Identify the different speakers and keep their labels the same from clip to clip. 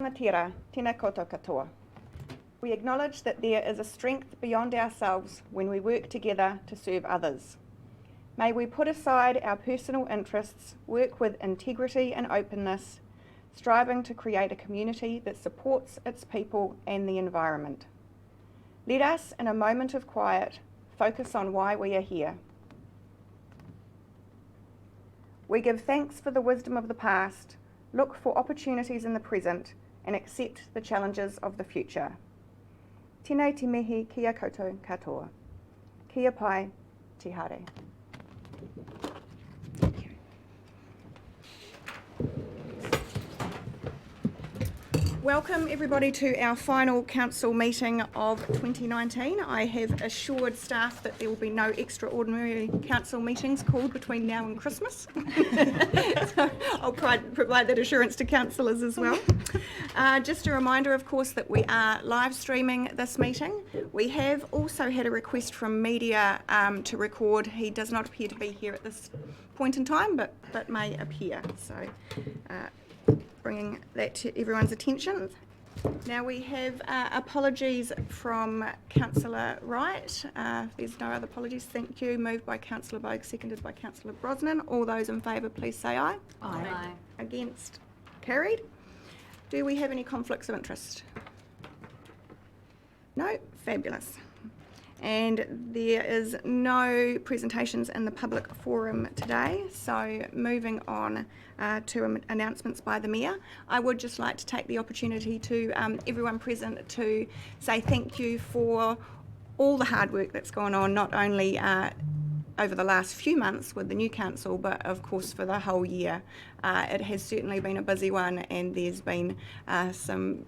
Speaker 1: Tōna tira, tēnā koutou katoa. We acknowledge that there is a strength beyond ourselves when we work together to serve others. May we put aside our personal interests, work with integrity and openness, striving to create a community that supports its people and the environment. Let us, in a moment of quiet, focus on why we are here. We give thanks for the wisdom of the past, look for opportunities in the present, and accept the challenges of the future. Tēnei te mihi kia koutou katoa. Kia pai te hare. Welcome everybody to our final council meeting of 2019. I have assured staff that there will be no extraordinary council meetings called between now and Christmas. So I'll provide that assurance to councillors as well. Just a reminder, of course, that we are live streaming this meeting. We have also had a request from media to record. He does not appear to be here at this point in time, but may appear. So. Bringing that to everyone's attention. Now we have apologies from Councillor Wright. If there's no other apologies, thank you. Moved by Councillor Bogue, seconded by Councillor Brosnan. All those in favour, please say aye. Aye. Aye. Against? Carried. Do we have any conflicts of interest? No? Fabulous. And there is no presentations in the public forum today, so moving on to announcements by the Mayor. I would just like to take the opportunity to everyone present to say thank you for all the hard work that's gone on, not only over the last few months with the new council, but of course for the whole year. It has certainly been a busy one, and there's been some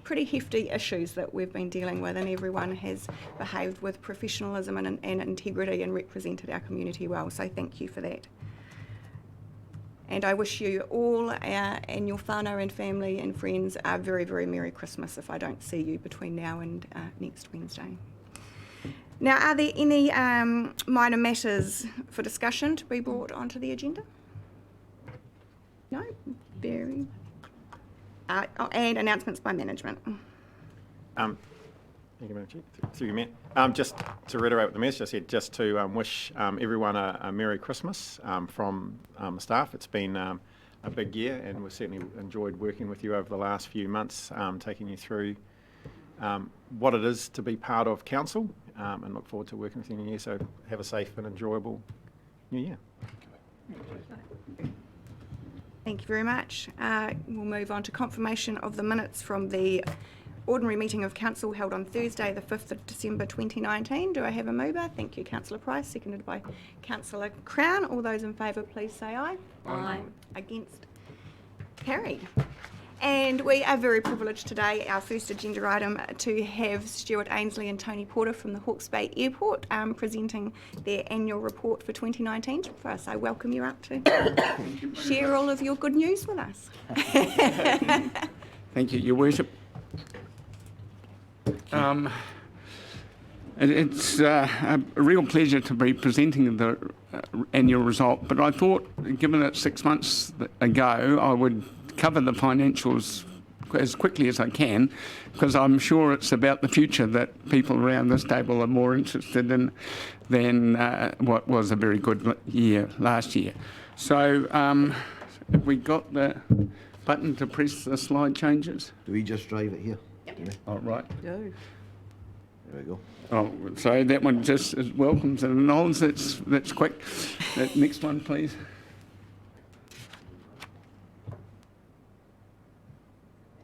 Speaker 1: pretty hefty issues that we've been dealing with, and everyone has behaved with professionalism and integrity and represented our community well, so thank you for that. And I wish you all and your whānau and family and friends a very, very Merry Christmas if I don't see you between now and next Wednesday. Now, are there any minor matters for discussion to be brought onto the agenda? No? Very. And announcements by management.
Speaker 2: Thank you, Madam Chair. Through you, Matt. Just to reiterate what the Mayor just said, just to wish everyone a Merry Christmas from staff. It's been a big year, and we've certainly enjoyed working with you over the last few months, taking you through what it is to be part of council, and look forward to working with you in the year. So have a safe and enjoyable new year.
Speaker 1: Thank you very much. We'll move on to confirmation of the minutes from the ordinary meeting of council held on Thursday, the 5th of December 2019. Do I have a mover? Thank you, Councillor Price, seconded by Councillor Crown. All those in favour, please say aye. Aye. Against? Carried. And we are very privileged today, our first agenda item, to have Stuart Ainsley and Tony Porter from the Hawke's Bay Airport presenting their annual report for 2019 for us. I welcome you up to share all of your good news with us.
Speaker 3: Thank you, Your Worship. It's a real pleasure to be presenting the annual result, but I thought, given it 6 months ago, I would cover the financials as quickly as I can, because I'm sure it's about the future that people around this table are more interested in than what was a very good year last year. So have we got the button to press the slide changes?
Speaker 4: Do we just drive it here?
Speaker 1: Yep.
Speaker 3: Oh, right.
Speaker 1: No.
Speaker 4: There we go.
Speaker 3: Oh, so that one just welcomes and acknowledges. That's quick. That next one, please.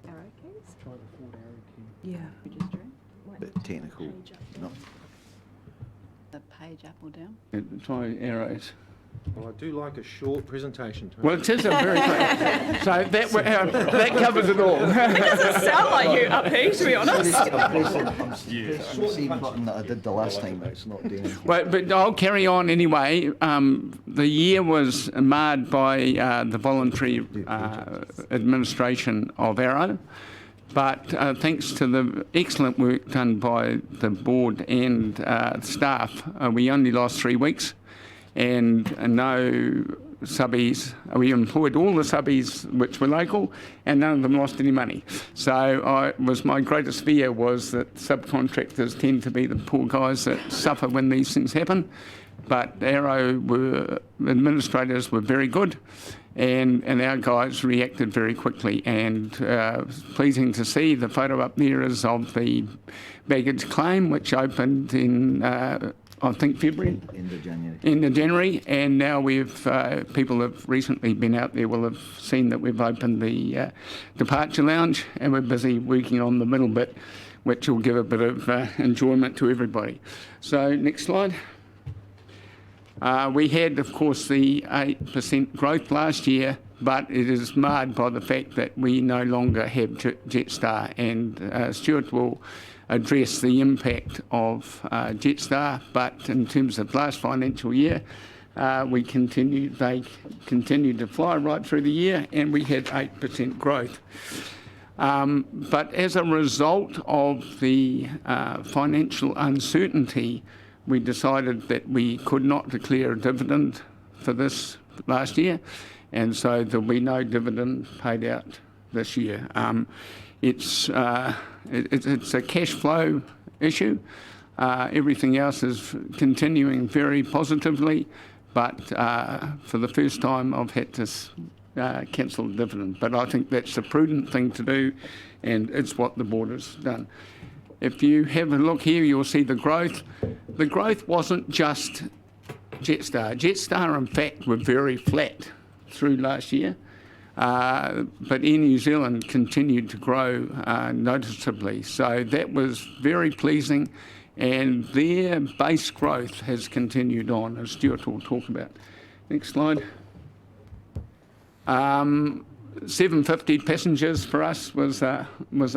Speaker 1: Arrow keys?
Speaker 3: Try the forward arrow key.
Speaker 1: Yeah.
Speaker 5: We just drew.
Speaker 4: Bit technical. No.
Speaker 5: The page up or down.
Speaker 3: Try arrows.
Speaker 6: Well, I do like a short presentation.
Speaker 3: Well, it is a very quick. So that covers it all.
Speaker 5: It doesn't sound like you up here, to be honest.
Speaker 4: I'm pressing the same button that I did the last time. It's not doing it.
Speaker 3: Well, but I'll carry on anyway. The year was marred by the voluntary administration of Arrow, but thanks to the excellent work done by the board and staff, we only lost 3 weeks. And no subbies. We employed all the subbies which were local, and none of them lost any money. So my greatest fear was that subcontractors tend to be the poor guys that suffer when these things happen. But administrators were very good, and our guys reacted very quickly. And pleasing to see, the photo up there is of the baggage claim, which opened in I think February. End of January, and now people have recently been out there will have seen that we've opened the departure lounge, and we're busy working on the middle bit, which will give a bit of enjoyment to everybody. So next slide. We had, of course, the 8% growth last year, but it is marred by the fact that we no longer have Jetstar, and Stuart will address the impact of Jetstar. But in terms of last financial year, they continued to fly right through the year, and we had 8% growth. But as a result of the financial uncertainty, we decided that we could not declare a dividend for this last year, and so there'll be no dividend paid out this year. It's a cash flow issue. Everything else is continuing very positively, but for the first time I've had to cancel the dividend. But I think that's a prudent thing to do, and it's what the board has done. If you have a look here, you'll see the growth. The growth wasn't just Jetstar. Jetstar, in fact, were very flat through last year, but Air New Zealand continued to grow noticeably. So that was very pleasing, and their base growth has continued on, as Stuart will talk about. Next slide. 750 passengers for us was a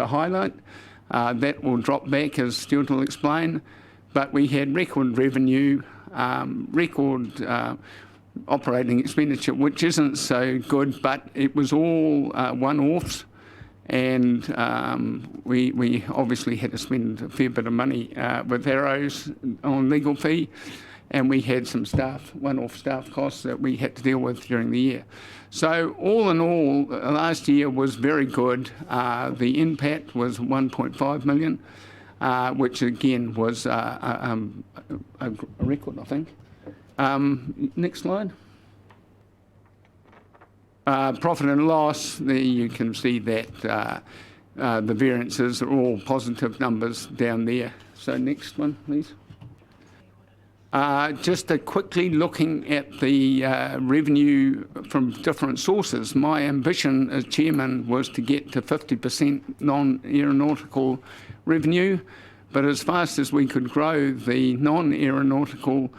Speaker 3: highlight. That will drop back, as Stuart will explain, but we had record revenue, record operating expenditure, which isn't so good, but it was all one-offs, and we obviously had to spend a fair bit of money with Arrows on legal fee, and we had some one-off staff costs that we had to deal with during the year. So all in all, last year was very good. The impact was 1.5 million, which again was a record, I think. Next slide. Profit and loss, there you can see that the variances are all positive numbers down there. So next one, please. Just quickly looking at the revenue from different sources, my ambition as chairman was to get to 50% non-aeronautical revenue, but as fast as we could grow the non-aeronautical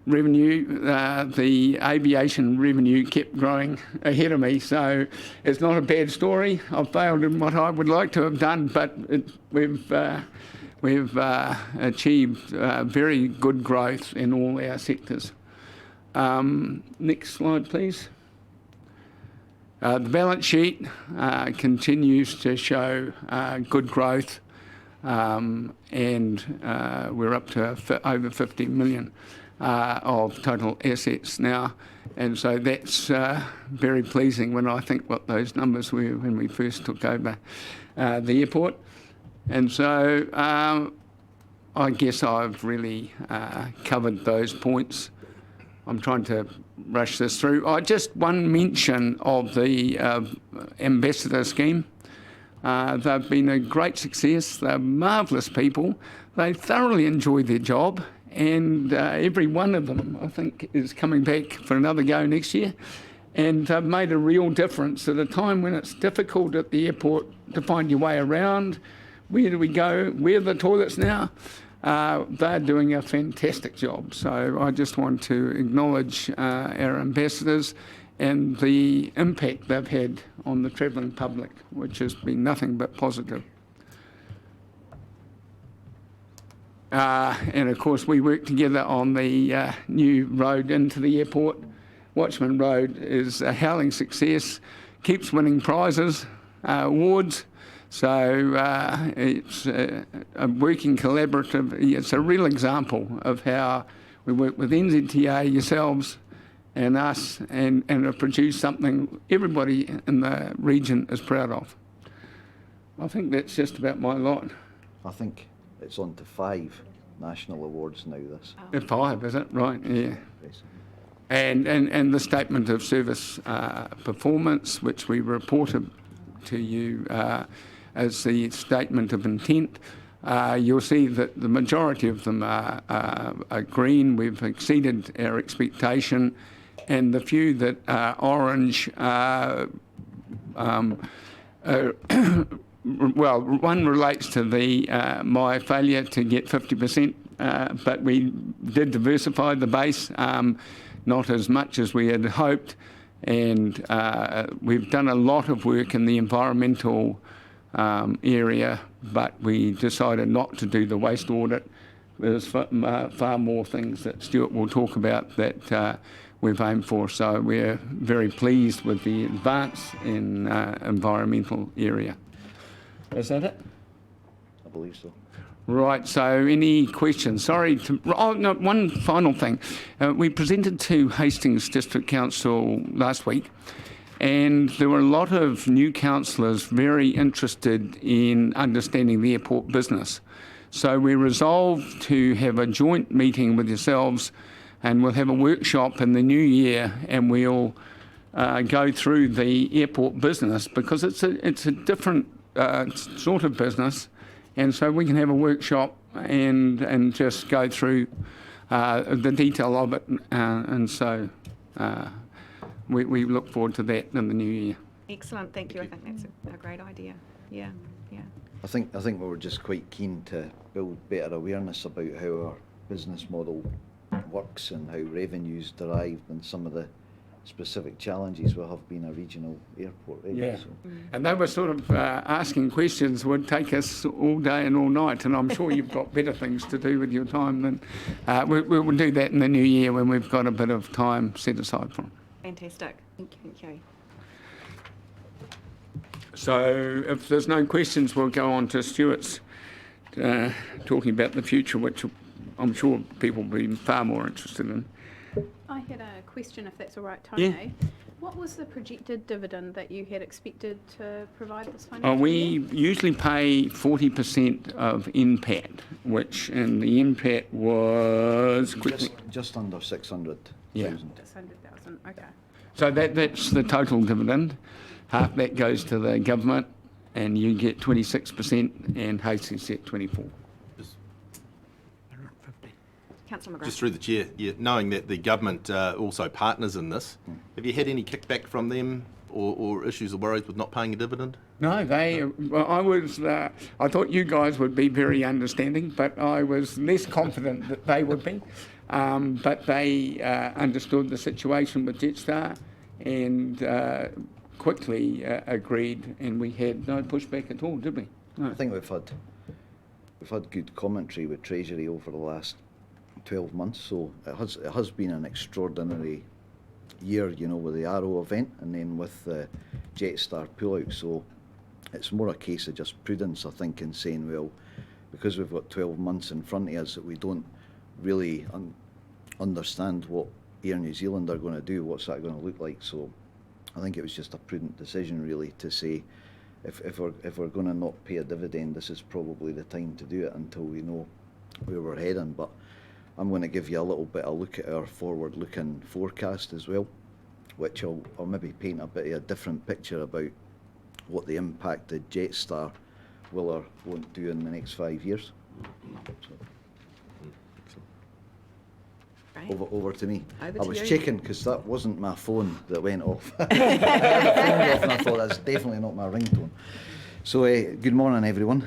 Speaker 3: revenue, the aviation revenue kept growing ahead of me. So it's not a bad story. I've failed in what I would like to have done, but we've achieved very good growth in all our sectors. Next slide, please. The balance sheet continues to show good growth, and we're up to over 50 million of total assets now. And so that's very pleasing when I think what those numbers were when we first took over the airport. And so I guess I've really covered those points. I'm trying to rush this through. Just one mention of the ambassador scheme. They've been a great success. They're marvellous people. They thoroughly enjoy their job, and every one of them, I think, is coming back for another go next year. And they've made a real difference at a time when it's difficult at the airport to find your way around. Where do we go? Where are the toilets now? They're doing a fantastic job. So I just want to acknowledge our ambassadors and the impact they've had on the travelling public, which has been nothing but positive. And of course, we work together on the new road into the airport. Watchman Road is a howling success, keeps winning prizes, awards. So it's a working collaborative. It's a real example of how we work with NZTA, yourselves, and us, and have produced something everybody in the region is proud of. I think that's just about my lot.
Speaker 4: I think it's on to 5 national awards now, this.
Speaker 3: 5, is it? Right, yeah.
Speaker 4: Basically.
Speaker 3: And the statement of service performance, which we reported to you as the statement of intent, you'll see that the majority of them are green. We've exceeded our expectation, and the few that are orange well, one relates to my failure to get 50%, but we did diversify the base, not as much as we had hoped, and we've done a lot of work in the environmental area, but we decided not to do the waste audit. There's far more things that Stuart will talk about that we've aimed for, so we're very pleased with the advance in environmental area. Is that it?
Speaker 4: I believe so.
Speaker 3: Right, so any questions? Sorry to... Oh, no, one final thing. We presented to Hastings District Council last week, and there were a lot of new councillors very interested in understanding the airport business. So we resolved to have a joint meeting with yourselves, and we'll have a workshop in the new year, and we'll go through the airport business, because it's a different sort of business, and so we can have a workshop and just go through the detail of it, and so we look forward to that in the new year.
Speaker 1: Excellent, thank you. I think that's a great idea. Yeah, yeah.
Speaker 4: I think we were just quite keen to build better awareness about how our business model works and how revenue's derived, and some of the specific challenges will have been a regional airport.
Speaker 3: Yeah,
Speaker 4: so.
Speaker 3: and they were sort of asking questions would take us all day and all night, and I'm sure you've got better things to do with your time than... we'll do that in the new year when we've got a bit of time set aside for it.
Speaker 1: Fantastic. Thank you.
Speaker 3: So if there's no questions, we'll go on to Stuart's talking about the future, which I'm sure people will be far more interested in.
Speaker 7: I had a question, if that's all right,
Speaker 3: Yeah.
Speaker 7: Tony. What was the projected dividend that you had expected to provide this financial
Speaker 3: We
Speaker 7: year?
Speaker 3: usually pay 40% of NPAT, and the NPAT was...
Speaker 4: Just under 600,000.
Speaker 3: Yeah.
Speaker 7: 600,000, okay.
Speaker 3: So that's the total dividend. Half that goes to the government, and you get 26%, and Hastings get 24%.
Speaker 1: Councillor McGrath.
Speaker 8: Just through the chair, knowing that the government also partners in this, have you had any kickback from them or issues or worries with not paying a dividend?
Speaker 3: No, I thought you guys would be very understanding, but I was less confident that they would be. But they understood the situation with Jetstar and quickly agreed, and we had no pushback at all, did we? No.
Speaker 4: I think we've had good commentary with Treasury over the last 12 months, so it has been an extraordinary year, with the Arrow event and then with the Jetstar pullout. So it's more a case of just prudence, I think, in saying, well, because we've got 12 months in front of us that we don't really understand what Air New Zealand are going to do, what's that going to look like. So I think it was just a prudent decision, really, to say if we're going to not pay a dividend, this is probably the time to do it until we know where we're heading. But I'm going to give you a little bit of a look at our forward-looking forecast as well, which I'll maybe paint a bit of a different picture about what the impact that Jetstar will or won't do in the next 5 years.
Speaker 1: Right.
Speaker 4: Over to me.
Speaker 1: Over
Speaker 4: I
Speaker 1: to
Speaker 4: was
Speaker 1: you.
Speaker 4: checking because that wasn't my phone that went off. And I thought that's definitely not my ringtone. So good morning, everyone.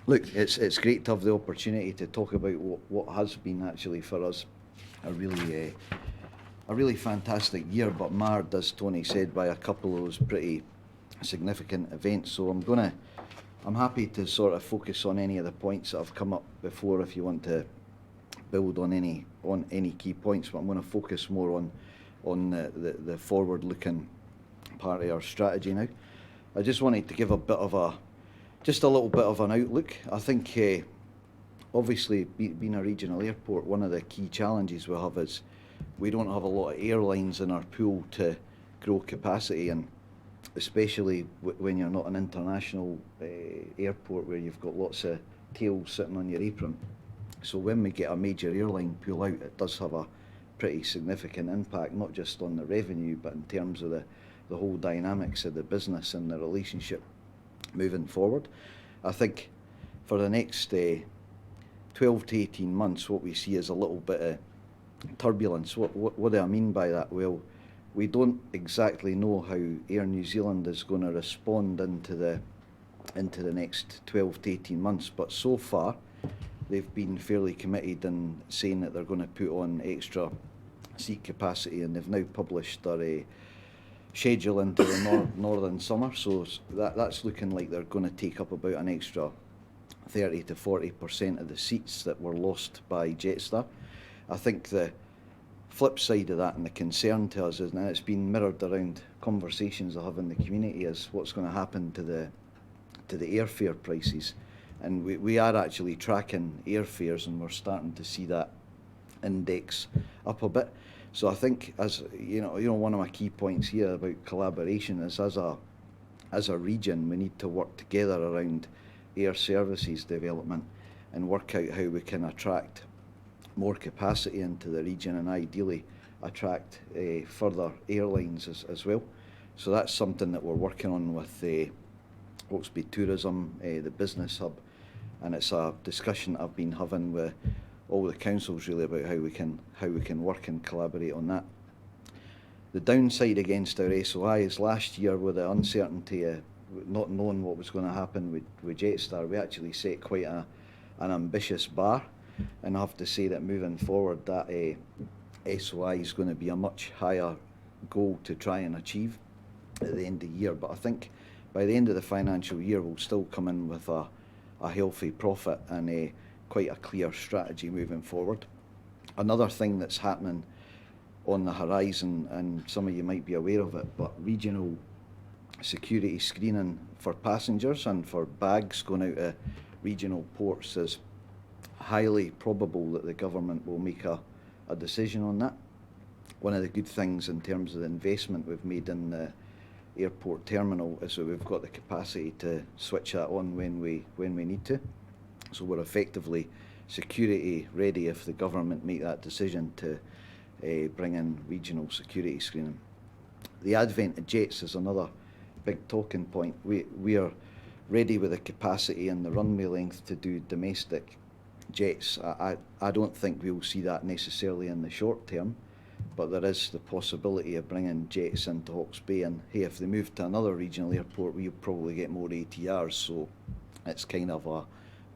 Speaker 4: Look, it's great to have the opportunity to talk about what has been actually for us a really fantastic year, but marred, as Tony said, by a couple of those pretty significant events. So I'm happy to sort of focus on any of the points that have come up before if you want to build on any key points, but I'm going to focus more on the forward-looking part of our strategy now. I just wanted to give a little bit of an outlook. I think obviously being a regional airport, one of the key challenges we have is we don't have a lot of airlines in our pool to grow capacity, and especially when you're not an international airport where you've got lots of tails sitting on your apron. So when we get a major airline pull out, it does have a pretty significant impact, not just on the revenue, but in terms of the whole dynamics of the business and the relationship moving forward. I think for the next 12 to 18 months, what we see is a little bit of turbulence. What do I mean by that? Well, we don't exactly know how Air New Zealand is going to respond into the next 12 to 18 months, but so far they've been fairly committed in saying that they're going to put on extra seat capacity, and they've now published their schedule into the northern summer, so that's looking like they're going to take up about an extra 30 to 40% of the seats that were lost by Jetstar. I think the flip side of that and the concern to us is, and it's been mirrored around conversations I have in the community, is what's going to happen to the airfare prices. And we are actually tracking airfares, and we're starting to see that index up a bit. So I think, as you know, one of my key points here about collaboration is, as a region, we need to work together around air services development and work out how we can attract more capacity into the region, and ideally attract further airlines as well. So that's something that we're working on with Hawkesbury Tourism, the business hub, and it's a discussion I've been having with all the councils really about how we can work and collaborate on that. The downside against our SOI is last year, with the uncertainty of not knowing what was going to happen with Jetstar, we actually set quite an ambitious bar, and I have to say that moving forward, that SOI is going to be a much higher goal to try and achieve at the end of the year. But I think by the end of the financial year, we'll still come in with a healthy profit and quite a clear strategy moving forward. Another thing that's happening on the horizon, and some of you might be aware of it, but regional security screening for passengers and for bags going out of regional ports is highly probable that the government will make a decision on that. One of the good things in terms of the investment we've made in the airport terminal is that we've got the capacity to switch that on when we need to. So we're effectively security ready if the government make that decision to bring in regional security screening. The advent of jets is another big talking point. We are ready with the capacity and the runway length to do domestic jets. I don't think we'll see that necessarily in the short term, but there is the possibility of bringing jets into Hawke's Bay, and hey, if they move to another regional airport, we'll probably get more ATRs, so it's kind of a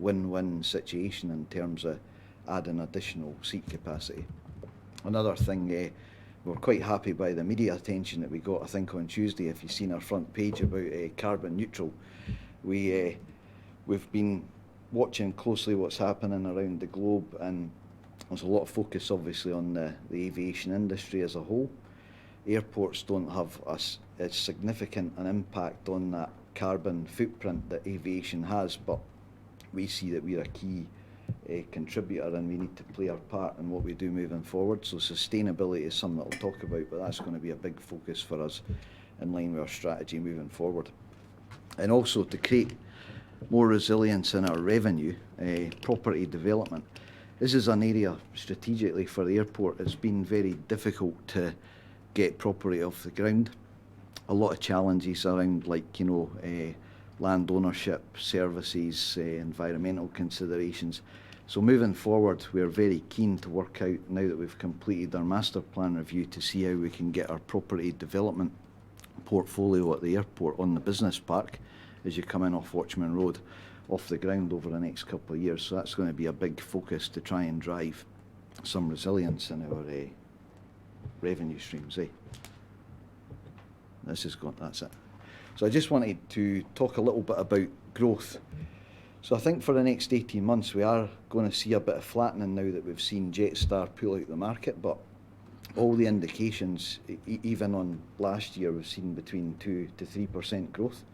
Speaker 4: win-win situation in terms of adding additional seat capacity. Another thing, we're quite happy by the media attention that we got, I think, on Tuesday. If you've seen our front page about carbon neutral, we've been watching closely what's happening around the globe, and there's a lot of focus obviously on the aviation industry as a whole. Airports don't have as significant an impact on that carbon footprint that aviation has, but we see that we're a key contributor, and we need to play our part in what we do moving forward. So sustainability is something that we'll talk about, but that's going to be a big focus for us in line with our strategy moving forward. And also to create more resilience in our revenue, property development. This is an area strategically for the airport. It's been very difficult to get property off the ground. A lot of challenges around, like, land ownership, services, environmental considerations. So moving forward, we're very keen to work out, now that we've completed our master plan review, to see how we can get our property development portfolio at the airport on the business park as you come in off Watchman Road off the ground over the next couple of years. So that's going to be a big focus to try and drive some resilience in our revenue streams. That's it. So I just wanted to talk a little bit about growth. So I think for the next 18 months we are going to see a bit of flattening now that we've seen Jetstar pull out the market, but all the indications, even on last year, we've seen between 2 to 3% growth,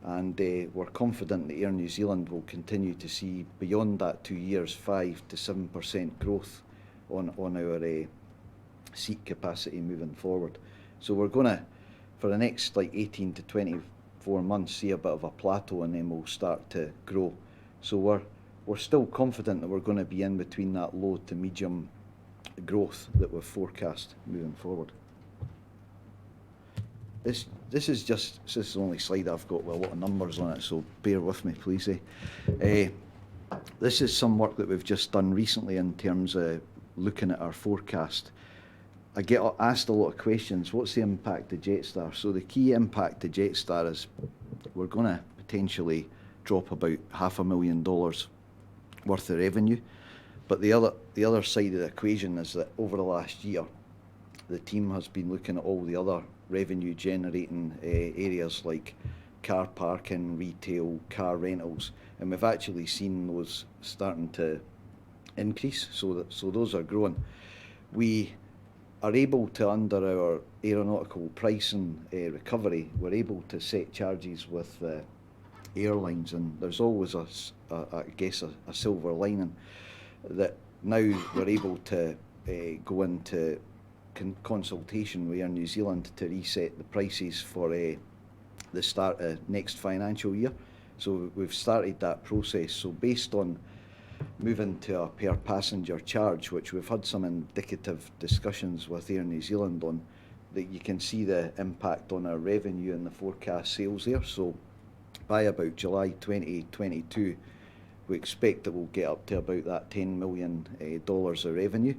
Speaker 4: and we're confident that Air New Zealand will continue to see beyond that 2 years 5 to 7% growth on our seat capacity moving forward. So we're going to, for the next like 18 to 24 months, see a bit of a plateau, and then we'll start to grow. So we're still confident that we're going to be in between that low to medium growth that we've forecast moving forward. This is the only slide I've got with a lot of numbers on it, so bear with me, please. This is some work that we've just done recently in terms of looking at our forecast. I get asked a lot of questions. What's the impact to Jetstar? So the key impact to Jetstar is we're going to potentially drop about $500,000 worth of revenue. But the other side of the equation is that over the last year, the team has been looking at all the other revenue generating areas like car parking, retail, car rentals, and we've actually seen those starting to increase, so those are growing. We are able to, under our aeronautical pricing recovery, we're able to set charges with airlines, and there's always a silver lining that now we're able to go into consultation with Air New Zealand to reset the prices for the start of next financial year. So we've started that process. So based on moving to a per passenger charge, which we've had some indicative discussions with Air New Zealand on, that you can see the impact on our revenue and the forecast sales there. So by about July 2022, we expect that we'll get up to about that $10 million of revenue.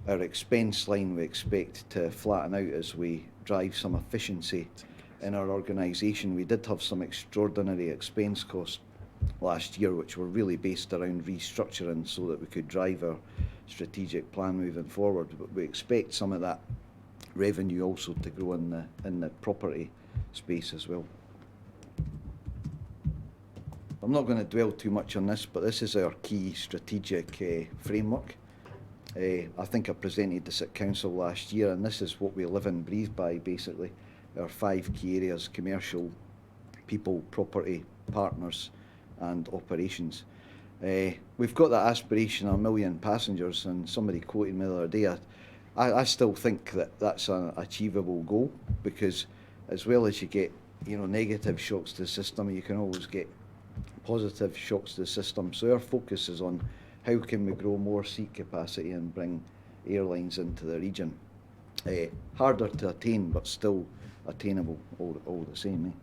Speaker 4: Our expense line we expect to flatten out as we drive some efficiency in our organisation. We did have some extraordinary expense costs last year, which were really based around restructuring so that we could drive our strategic plan moving forward. But we expect some of that revenue also to grow in the property space as well. I'm not going to dwell too much on this, but this is our key strategic framework. I think I presented this at Council last year, and this is what we live and breathe by, basically. Our 5 key areas: commercial, people, property, partners, and operations. We've got that aspiration of 1 million passengers, and somebody quoted me the other day. I still think that that's an achievable goal, because as well as you get negative shocks to the system, you can always get positive shocks to the system. So our focus is on how can we grow more seat capacity and bring airlines into the region. Harder to attain, but still attainable all the same.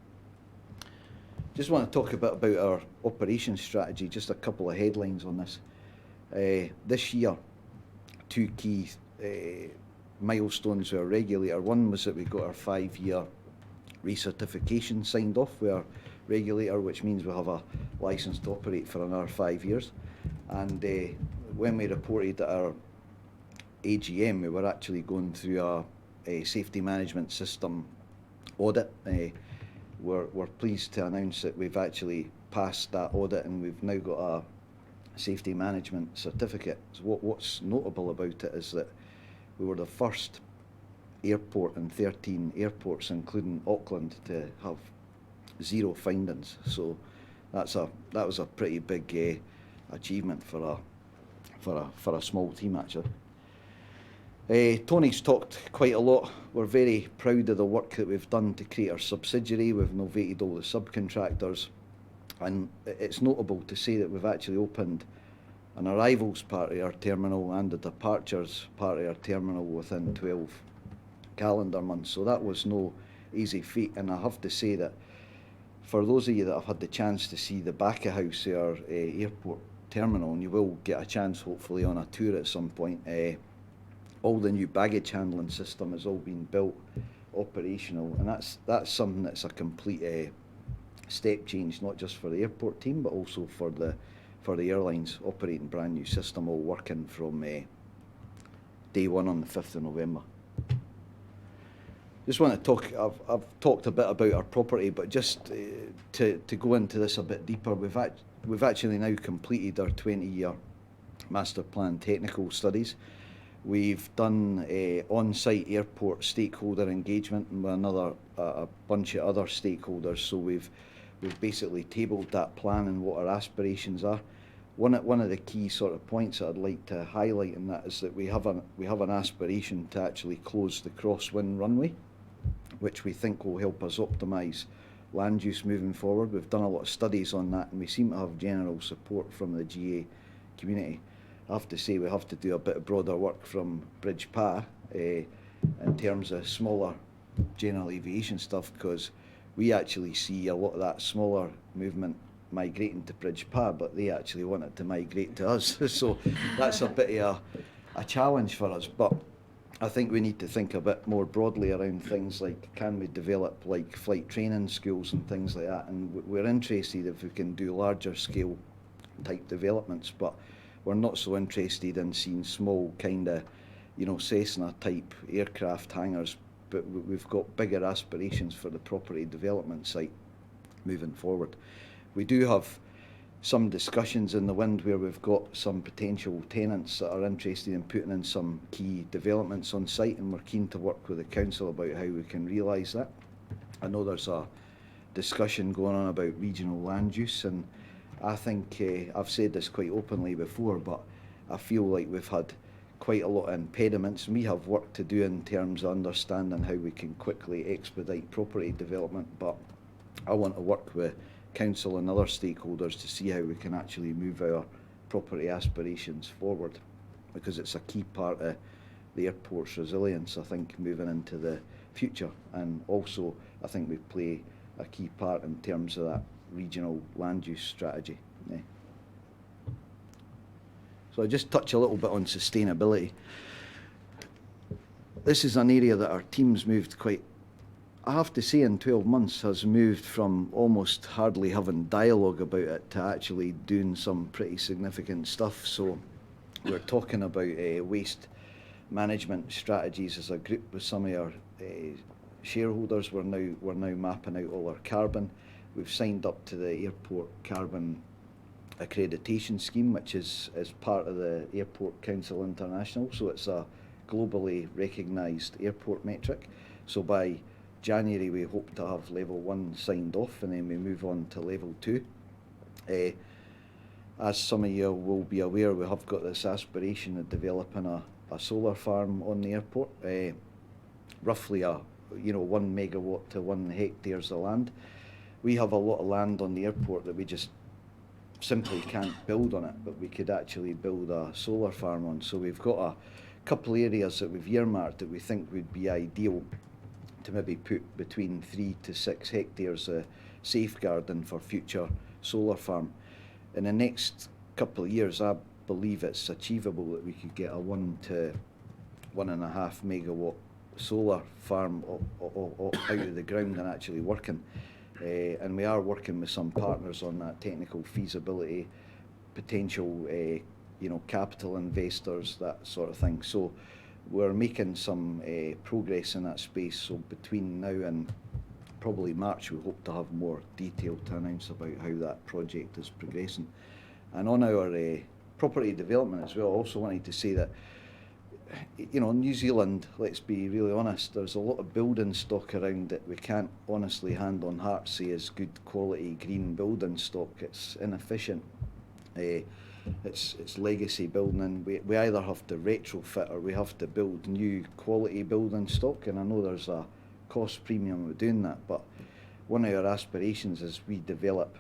Speaker 4: Just want to talk a bit about our operations strategy, just a couple of headlines on this. This year, 2 key milestones with our regulator. One was that we got our 5-year recertification signed off with our regulator, which means we'll have a licence to operate for another 5 years. And when we reported at our AGM, we were actually going through a safety management system audit. We're pleased to announce that we've actually passed that audit, and we've now got a safety management certificate. So what's notable about it is that we were the first airport in 13 airports, including Auckland, to have 0 findings. So that was a pretty big achievement for a small team, actually. Tony's talked quite a lot. We're very proud of the work that we've done to create our subsidiary. We've novated all the subcontractors, and it's notable to say that we've actually opened an arrivals part of our terminal and a departures part of our terminal within 12 calendar months. So that was no easy feat, and I have to say that for those of you that have had the chance to see the back of house of our airport terminal, and you will get a chance hopefully on a tour at some point, all the new baggage handling system has all been built operational, and that's something that's a complete step change, not just for the airport team but also for the airlines, operating brand new system, all working from day 1 on the 5th of November. Just want to talk, I've talked a bit about our property, but just to go into this a bit deeper, we've actually now completed our 20-year master plan technical studies. We've done on-site airport stakeholder engagement and with a bunch of other stakeholders, so we've basically tabled that plan and what our aspirations are. one of the key sort of points that I'd like to highlight in that is that we have an aspiration to actually close the crosswind runway, which we think will help us optimise land use moving forward. We've done a lot of studies on that, and we seem to have general support from the GA community. I have to say we have to do a bit of broader work from Bridge Pa in terms of smaller general aviation stuff, because we actually see a lot of that smaller movement migrating to Bridge Pa, but they actually want it to migrate to us. So that's a bit of a challenge for us. But I think we need to think a bit more broadly around things like, can we develop like flight training schools and things like that? And we're interested if we can do larger scale type developments, but we're not so interested in seeing small kind of, you know, Cessna type aircraft hangars, but we've got bigger aspirations for the property development site moving forward. We do have some discussions in the wind where we've got some potential tenants that are interested in putting in some key developments on site, and we're keen to work with the council about how we can realise that. I know there's a discussion going on about regional land use, and I think I've said this quite openly before, but I feel like we've had quite a lot of impediments, and we have work to do in terms of understanding how we can quickly expedite property development. But I want to work with council and other stakeholders to see how we can actually move our property aspirations forward, because it's a key part of the airport's resilience, I think, moving into the future. And also I think we play a key part in terms of that regional land use strategy. Yeah. So I'll just touch a little bit on sustainability. This is an area that our team's moved quite, I have to say, in 12 months has moved from almost hardly having dialogue about it to actually doing some pretty significant stuff. So we're talking about waste management strategies as a group with some of our shareholders. We're now mapping out all our carbon. We've signed up to the airport carbon accreditation scheme, which is part of the Airport Council International. So it's a globally recognised airport metric. So by January we hope to have level 1 signed off, and then we move on to level 2. As some of you will be aware, we have got this aspiration of developing a solar farm on the airport, roughly 1 megawatt to 1 hectares of land. We have a lot of land on the airport that we just simply can't build on it, but we could actually build a solar farm on. So we've got a couple of areas that we've earmarked that we think would be ideal to maybe put between 3 to 6 hectares of safeguarding for future solar farm. In the next couple of years, I believe it's achievable that we could get a 1 to 1.5 megawatt solar farm out of the ground and actually working. And we are working with some partners on that technical feasibility, potential capital investors, that sort of thing. So we're making some progress in that space. So between now and probably March, we hope to have more detail to announce about how that project is progressing. And on our property development as well, I also wanted to say that, New Zealand, let's be really honest, there's a lot of building stock around that we can't honestly hand on heart say is good quality green building stock. It's inefficient. It's legacy building, and we either have to retrofit or we have to build new quality building stock, and I know there's a cost premium with doing that, but one of our aspirations is we develop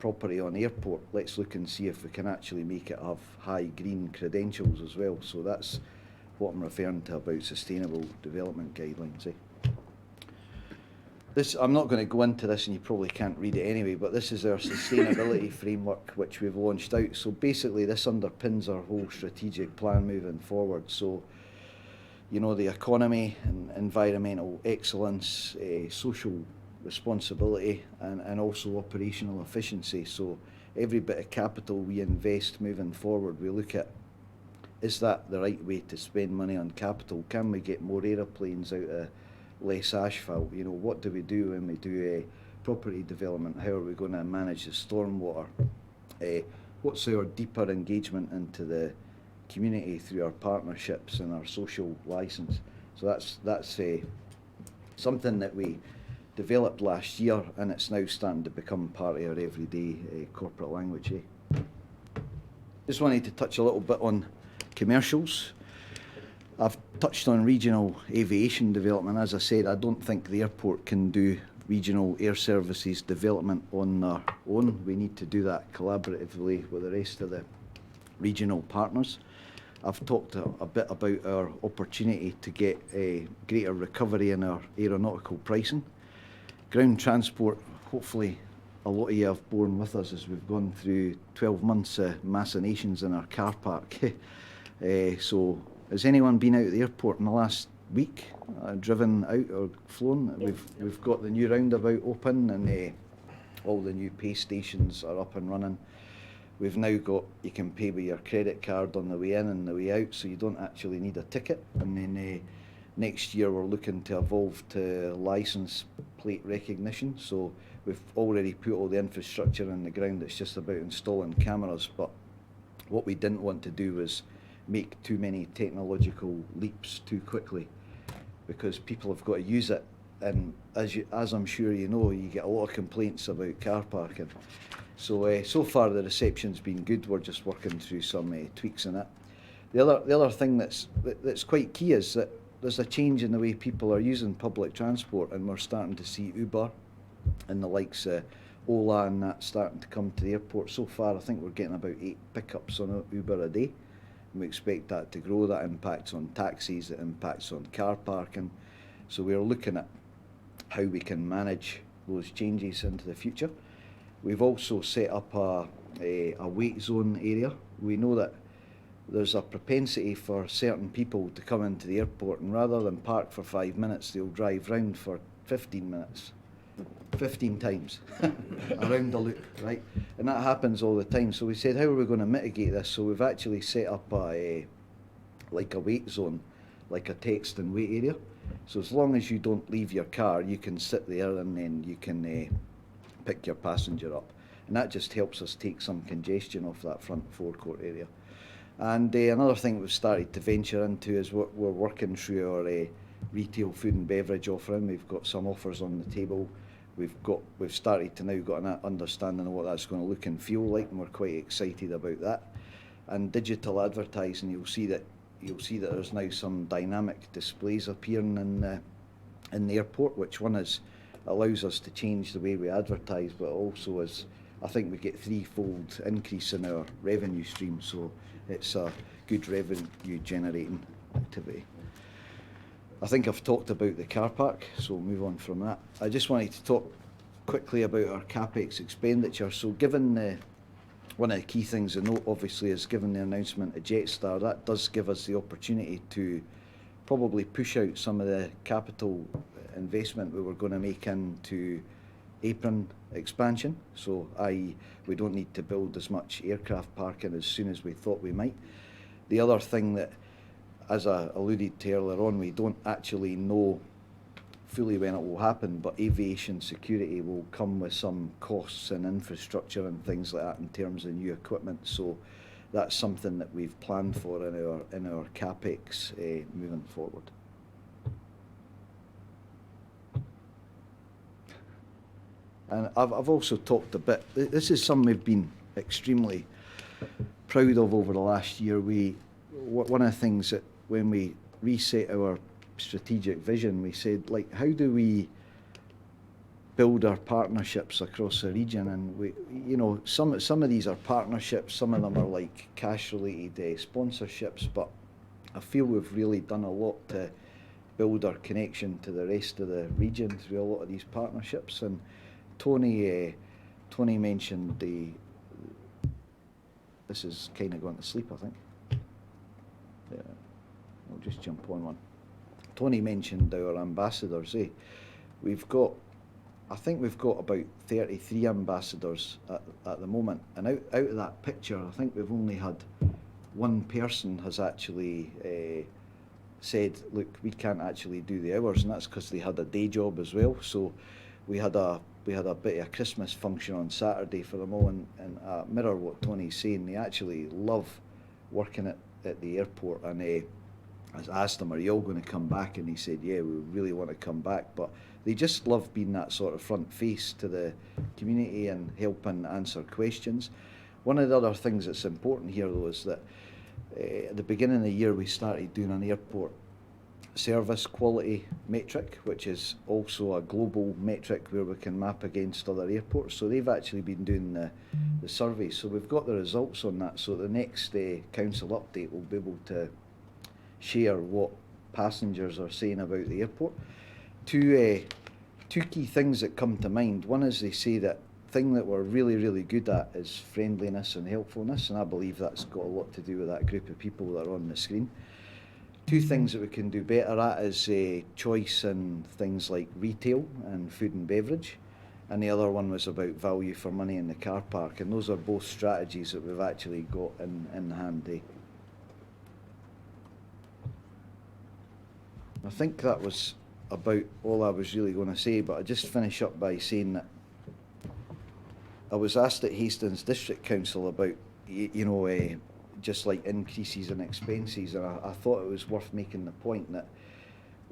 Speaker 4: property on airport, let's look and see if we can actually make it have high green credentials as well. So that's what I'm referring to about sustainable development guidelines. I'm not going to go into this, and you probably can't read it anyway, but this is our sustainability framework which we've launched out. So basically this underpins our whole strategic plan moving forward. So the economy and environmental excellence, social responsibility, and also operational efficiency. So every bit of capital we invest moving forward, we look at, is that the right way to spend money on capital? Can we get more aeroplanes out of less asphalt? What do we do when we do property development? How are we going to manage the stormwater? What's our deeper engagement into the community through our partnerships and our social licence? So that's something that we developed last year, and it's now starting to become part of our everyday corporate language. Just wanted to touch a little bit on commercials. I've touched on regional aviation development. As I said, I don't think the airport can do regional air services development on their own. We need to do that collaboratively with the rest of the regional partners. I've talked a bit about our opportunity to get a greater recovery in our aeronautical pricing. Ground transport, hopefully a lot of you have borne with us as we've gone through 12 months of machinations in our car park. So has anyone been out at the airport in the last week, driven out or flown?
Speaker 1: Yes.
Speaker 4: We've got the new roundabout open, and all the new pay stations are up and running. We've now got, you can pay with your credit card on the way in and the way out, so you don't actually need a ticket. And then next year we're looking to evolve to licence plate recognition. So we've already put all the infrastructure in the ground. It's just about installing cameras. But what we didn't want to do was make too many technological leaps too quickly, because people have got to use it. And as I'm sure you know, you get a lot of complaints about car parking. So so far the reception's been good. We're just working through some tweaks in it. The other thing that's quite key is that there's a change in the way people are using public transport, and we're starting to see Uber and the likes of Ola and that starting to come to the airport. So far I think we're getting about 8 pickups on Uber a day. And we expect that to grow. That impacts on taxis, it impacts on car parking. So we're looking at how we can manage those changes into the future. We've also set up a wait zone area. We know that there's a propensity for certain people to come into the airport, and rather than park for 5 minutes, they'll drive round for 15 minutes. 15 times around the loop, right? And that happens all the time. So we said, how are we going to mitigate this? So we've actually set up like a wait zone, like a text and wait area. So as long as you don't leave your car, you can sit there and then you can pick your passenger up. And that just helps us take some congestion off that front forecourt area. And another thing we've started to venture into is we're working through our retail food and beverage offering. We've got some offers on the table. We've started to now got an understanding of what that's going to look and feel like, and we're quite excited about that. And digital advertising, you'll see that there's now some dynamic displays appearing in the airport, which allows us to change the way we advertise, but also I think we get 3-fold increase in our revenue stream, so it's a good revenue generating activity. I think I've talked about the car park, so we'll move on from that. I just wanted to talk quickly about our CapEx expenditure. So given one of the key things to note, obviously, is given the announcement of Jetstar, that does give us the opportunity to probably push out some of the capital investment we were going to make into apron expansion. So i.e. we don't need to build as much aircraft parking as soon as we thought we might. The other thing that, as I alluded to earlier on, we don't actually know fully when it will happen, but aviation security will come with some costs and infrastructure and things like that in terms of new equipment. So that's something that we've planned for in our CapEx moving forward. And I've also talked a bit, this is something we've been extremely proud of over the last year. One of the things that when we reset our strategic vision, we said, like, how do we build our partnerships across the region? And we, some of these are partnerships, some of them are like cash-related sponsorships, but I feel we've really done a lot to build our connection to the rest of the region through a lot of these partnerships. And Tony mentioned this is kind of going to sleep, I think. Yeah. I'll just jump on one. Tony mentioned our ambassadors. I think we've got about 33 ambassadors at the moment, and out of that picture, I think we've only had one person has actually said, look, we can't actually do the hours, and that's because they had a day job as well. So we had a bit of a Christmas function on Saturday for them all, and mirror what Tony's saying. They actually love working at the airport, and I asked them, are you all going to come back? And he said, yeah, we really want to come back. But they just love being that sort of front face to the community and helping answer questions. One of the other things that's important here, though, is that at the beginning of the year we started doing an airport service quality metric, which is also a global metric where we can map against other airports. So they've actually been doing the survey. So we've got the results on that. So the next council update will be able to share what passengers are saying about the airport. Two key things that come to mind. One is they say that thing that we're really, really good at is friendliness and helpfulness, and I believe that's got a lot to do with that group of people that are on the screen. Two things that we can do better at is choice in things like retail and food and beverage, and the other one was about value for money in the car park, and those are both strategies that we've actually got in hand. I think that was about all I was really going to say, but I just finish up by saying that I was asked at Hastings District Council about, just like increases in expenses, and I thought it was worth making the point that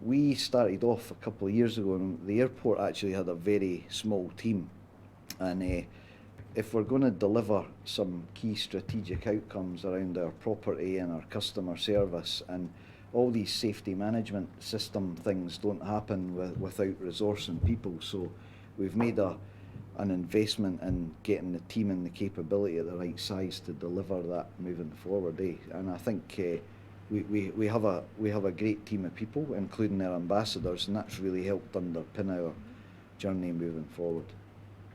Speaker 4: we started off a couple of years ago and the airport actually had a very small team, and if we're going to deliver some key strategic outcomes around our property and our customer service, and all these safety management system things don't happen without resource and people, so we've made an investment in getting the team and the capability at the right size to deliver that moving forward. And I think we have a great team of people, including their ambassadors, and that's really helped underpin our journey moving forward.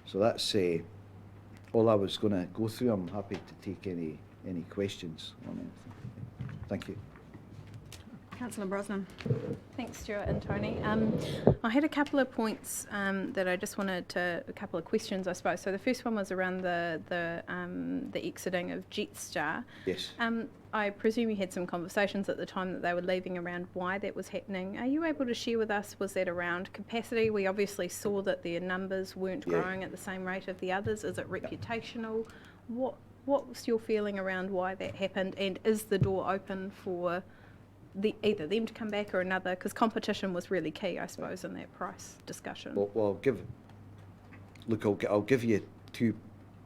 Speaker 4: So that's all I was going to go through. I'm happy to take any questions on anything. Thank you.
Speaker 1: Councillor Brosnan.
Speaker 7: Thanks, Stuart and Tony. I had a couple of points that I just wanted to, a couple of questions, I suppose. So the first one was around the exiting of Jetstar.
Speaker 4: Yes.
Speaker 7: I presume you had some conversations at the time that they were leaving around why that was happening. Are you able to share with us, was that around capacity? We obviously saw that their numbers weren't growing at the same rate of the others. Is it reputational? What was your feeling around why that happened, and is the door open for either them to come back or another, because competition was really key, I suppose, in that price discussion?
Speaker 4: Well, I'll give you two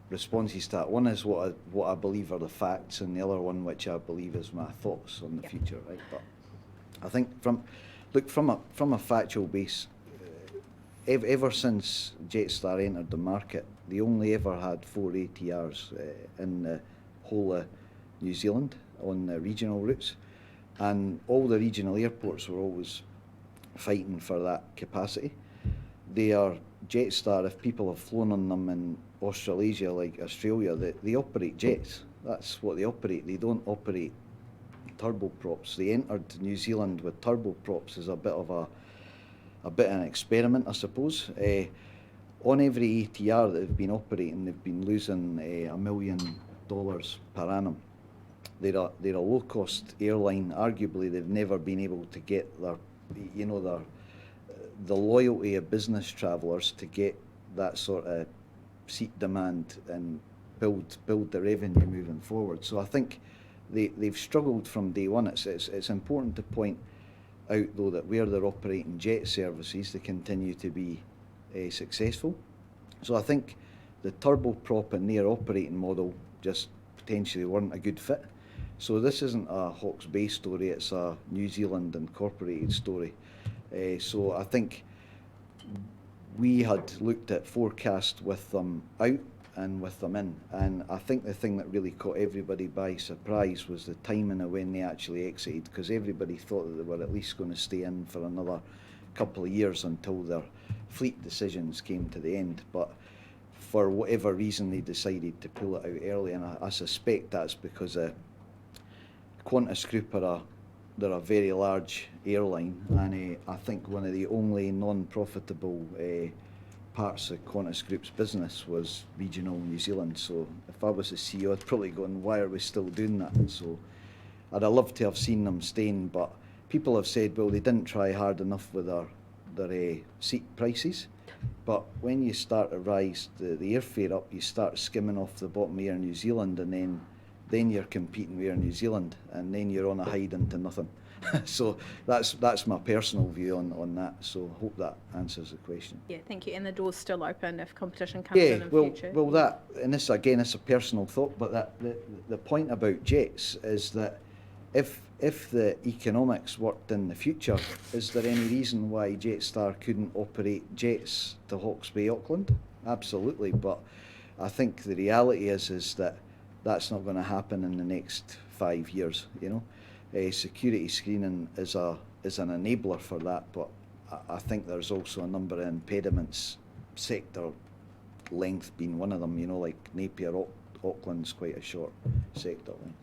Speaker 4: responses to that. One is what I believe are the facts, and the other one which I believe is my thoughts on the future, right? But I think from a factual base, ever since Jetstar entered the market, they only ever had 4 ATRs in the whole of New Zealand on the regional routes. And all the regional airports were always fighting for that capacity. They are Jetstar, if people have flown on them in Australasia, like Australia, they operate jets. That's what they operate. They don't operate turboprops. They entered New Zealand with turboprops as a bit of an experiment, I suppose. On every ATR that they've been operating, they've been losing $1 million per annum. They're a low-cost airline. Arguably, they've never been able to get the loyalty of business travellers to get that sort of seat demand and build the revenue moving forward. So I think they've struggled from day one. It's important to point out, though, that where they're operating jet services, they continue to be successful. So I think the turboprop and their operating model just potentially weren't a good fit. So this isn't a Hawke's Bay story, it's a New Zealand incorporated story. So I think we had looked at forecast with them out and with them in, and I think the thing that really caught everybody by surprise was the timing of when they actually exited, because everybody thought that they were at least going to stay in for another couple of years until their fleet decisions came to the end. But for whatever reason, they decided to pull it out early, and I suspect that's because Qantas Group they're a very large airline, and I think one of the only non-profitable parts of Qantas Group's business was regional New Zealand. So if I was the CEO, I'd probably go, why are we still doing that? So I'd have loved to have seen them staying, but people have said, well, they didn't try hard enough with their seat prices. But when you start to rise the airfare up, you start skimming off the bottom of Air New Zealand, and then you're competing with Air New Zealand, and then you're on a hide into nothing. So that's my personal view on that. So hope that answers the question.
Speaker 7: Yeah, thank you. And the door's still open if competition comes in future.
Speaker 4: Well, that, and this again, it's a personal thought, but that the point about jets is that if the economics worked in the future, is there any reason why Jetstar couldn't operate jets to Hawke's Bay, Auckland? Absolutely, but I think the reality is that that's not going to happen in the next 5 years. You know, security screening is an enabler for that, but I think there's also a number of impediments, sector length being one of them. You know, like Napier, Auckland's quite a short sector length.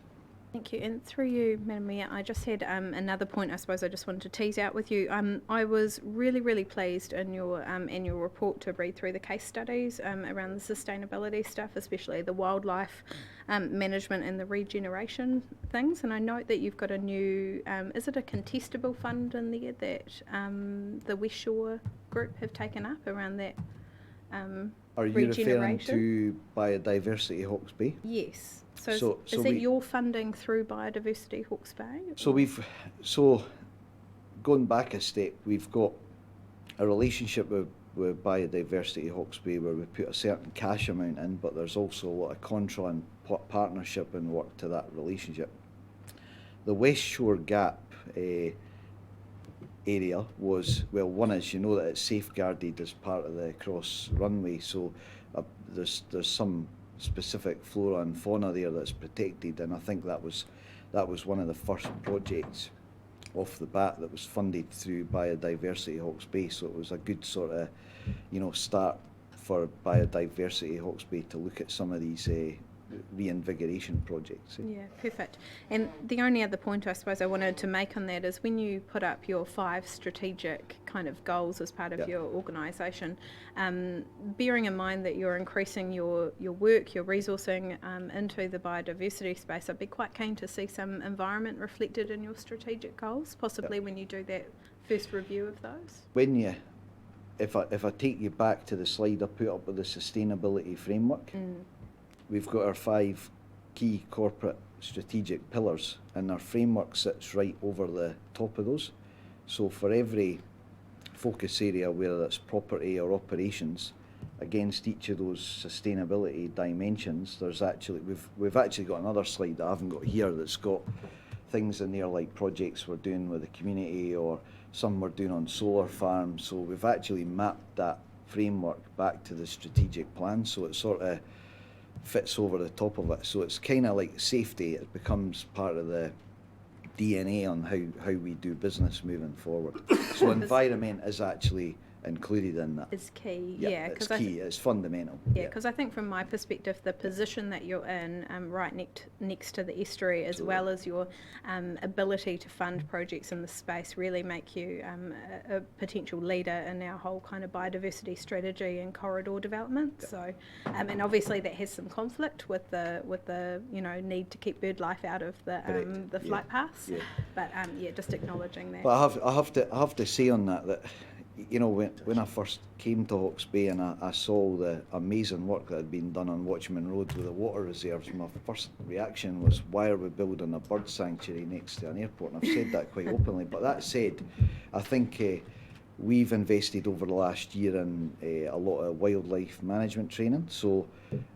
Speaker 7: Thank you. And through you, Madam Mayor, I just had another point I suppose I just wanted to tease out with you. I was really, really pleased in your annual report to read through the case studies around the sustainability stuff, especially the wildlife management and the regeneration things. And I note that you've got a new, is it a contestable fund in there that the West Shore group have taken up around that
Speaker 4: Are you referring to biodiversity Hawke's Bay?
Speaker 7: Yes. So
Speaker 4: So
Speaker 7: is that your funding through Biodiversity Hawke's Bay?
Speaker 4: So going back a step, we've got a relationship with Biodiversity Hawke's Bay where we put a certain cash amount in, but there's also a lot of contra and partnership and work to that relationship. The West Shore Gap area was, well, one is, you know, that it's safeguarded as part of the cross runway, so there's some specific flora and fauna there that's protected, and I think that was one of the first projects off the bat that was funded through Biodiversity Hawke's Bay, so it was a good sort of, you know, start for Biodiversity Hawke's Bay to look at some of these reinvigoration projects.
Speaker 7: Yeah, perfect. And the only other point I suppose I wanted to make on that is when you put up your 5 strategic kind of goals as part of your organisation, bearing in mind that you're increasing your work, your resourcing into the biodiversity space, I'd be quite keen to see some environment reflected in your strategic goals, possibly when you do that first review of those.
Speaker 4: When you, if I take you back to the slide I put up with the sustainability framework, we've got our 5 key corporate strategic pillars, and our framework sits right over the top of those. So for every focus area, whether that's property or operations, against each of those sustainability dimensions, there's actually, we've actually got another slide that I haven't got here that's got things in there like projects we're doing with the community or some we're doing on solar farms. So we've actually mapped that framework back to the strategic plan, so it sort of fits over the top of it. So it's kind of like safety, it becomes part of the DNA on how we do business moving forward. So environment is actually included in that.
Speaker 7: Is key,
Speaker 4: Yeah, it's key, it's fundamental.
Speaker 7: Yeah, because I think from my perspective, the position that you're in, right next to the estuary, as well as your ability to fund projects in the space, really make you a potential leader in our whole kind of biodiversity strategy and corridor development. Yeah. So, and obviously that has some conflict with the need to keep bird life out of the flight paths. Yeah. But just acknowledging that.
Speaker 4: But I have to say on that you know, when I first came to Hawke's Bay and I saw the amazing work that had been done on Watchman Road with the water reserves, my first reaction was, why are we building a bird sanctuary next to an airport? And I've said that quite openly. But that said, I think we've invested over the last year in a lot of wildlife management training. So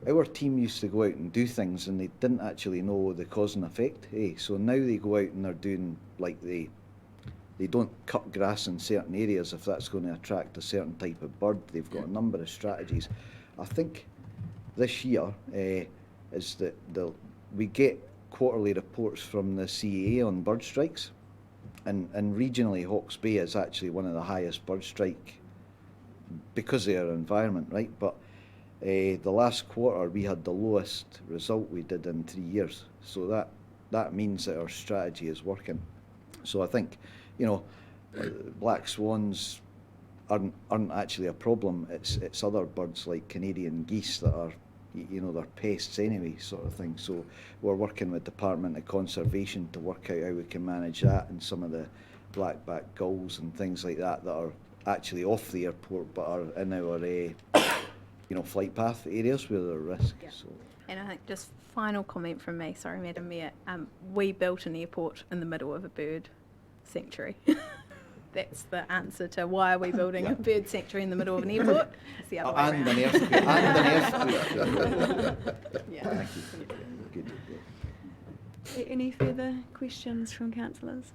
Speaker 4: our team used to go out and do things and they didn't actually know the cause and effect. So now they go out and they're doing, like, they don't cut grass in certain areas if that's going to attract a certain type of bird. They've got a number of strategies. I think this year is that we get quarterly reports from the CAA on bird strikes, and regionally Hawke's Bay is actually one of the highest bird strike because of our environment, right? But the last quarter we had the lowest result we did in 3 years. So that means that our strategy is working. So I think, you know, black swans aren't actually a problem. It's other birds like Canadian geese that are, you know, they're pests anyway, sort of thing. So we're working with Department of Conservation to work out how we can manage that, and some of the blackback gulls and things like that are actually off the airport but are in our flight path areas where they're at risk. Yeah. So.
Speaker 7: And I think just final comment from me, sorry Madam Mayor, we built an airport in the middle of a bird sanctuary. That's the answer to why are we building a bird sanctuary in the middle of an airport. It's the other way
Speaker 4: And
Speaker 7: around.
Speaker 4: an earthquake.
Speaker 7: Yeah.
Speaker 4: Good.
Speaker 1: Any further questions from councillors?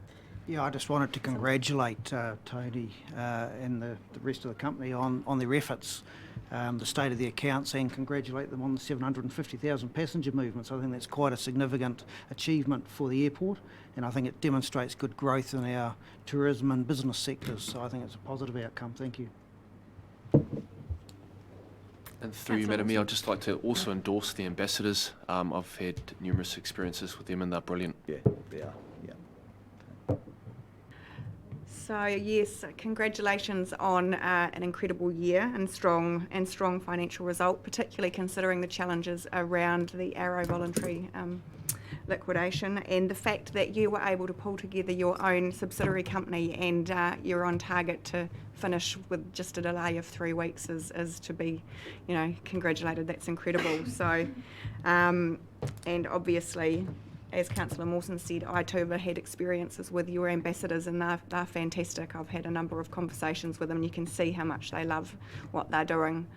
Speaker 9: Yeah, I just wanted to congratulate Tony and the rest of the company on their efforts, the state of the accounts, and congratulate them on the 750,000 passenger movements. I think that's quite a significant achievement for the airport, and I think it demonstrates good growth in our tourism and business sectors. So I think it's a positive outcome. Thank you.
Speaker 10: And through you, Madam Mayor, I'd just like to also endorse the ambassadors. I've had numerous experiences with them and they're brilliant.
Speaker 4: Yeah, they are. Yeah.
Speaker 1: So yes, congratulations on an incredible year and strong financial result, particularly considering the challenges around the Arrow voluntary liquidation and the fact that you were able to pull together your own subsidiary company and you're on target to finish with just a delay of 3 weeks is to be, congratulated. That's incredible. So, and obviously, as Councillor Mawson said, I too have had experiences with your ambassadors and they're fantastic. I've had a number of conversations with them and you can see how much they love what they're doing.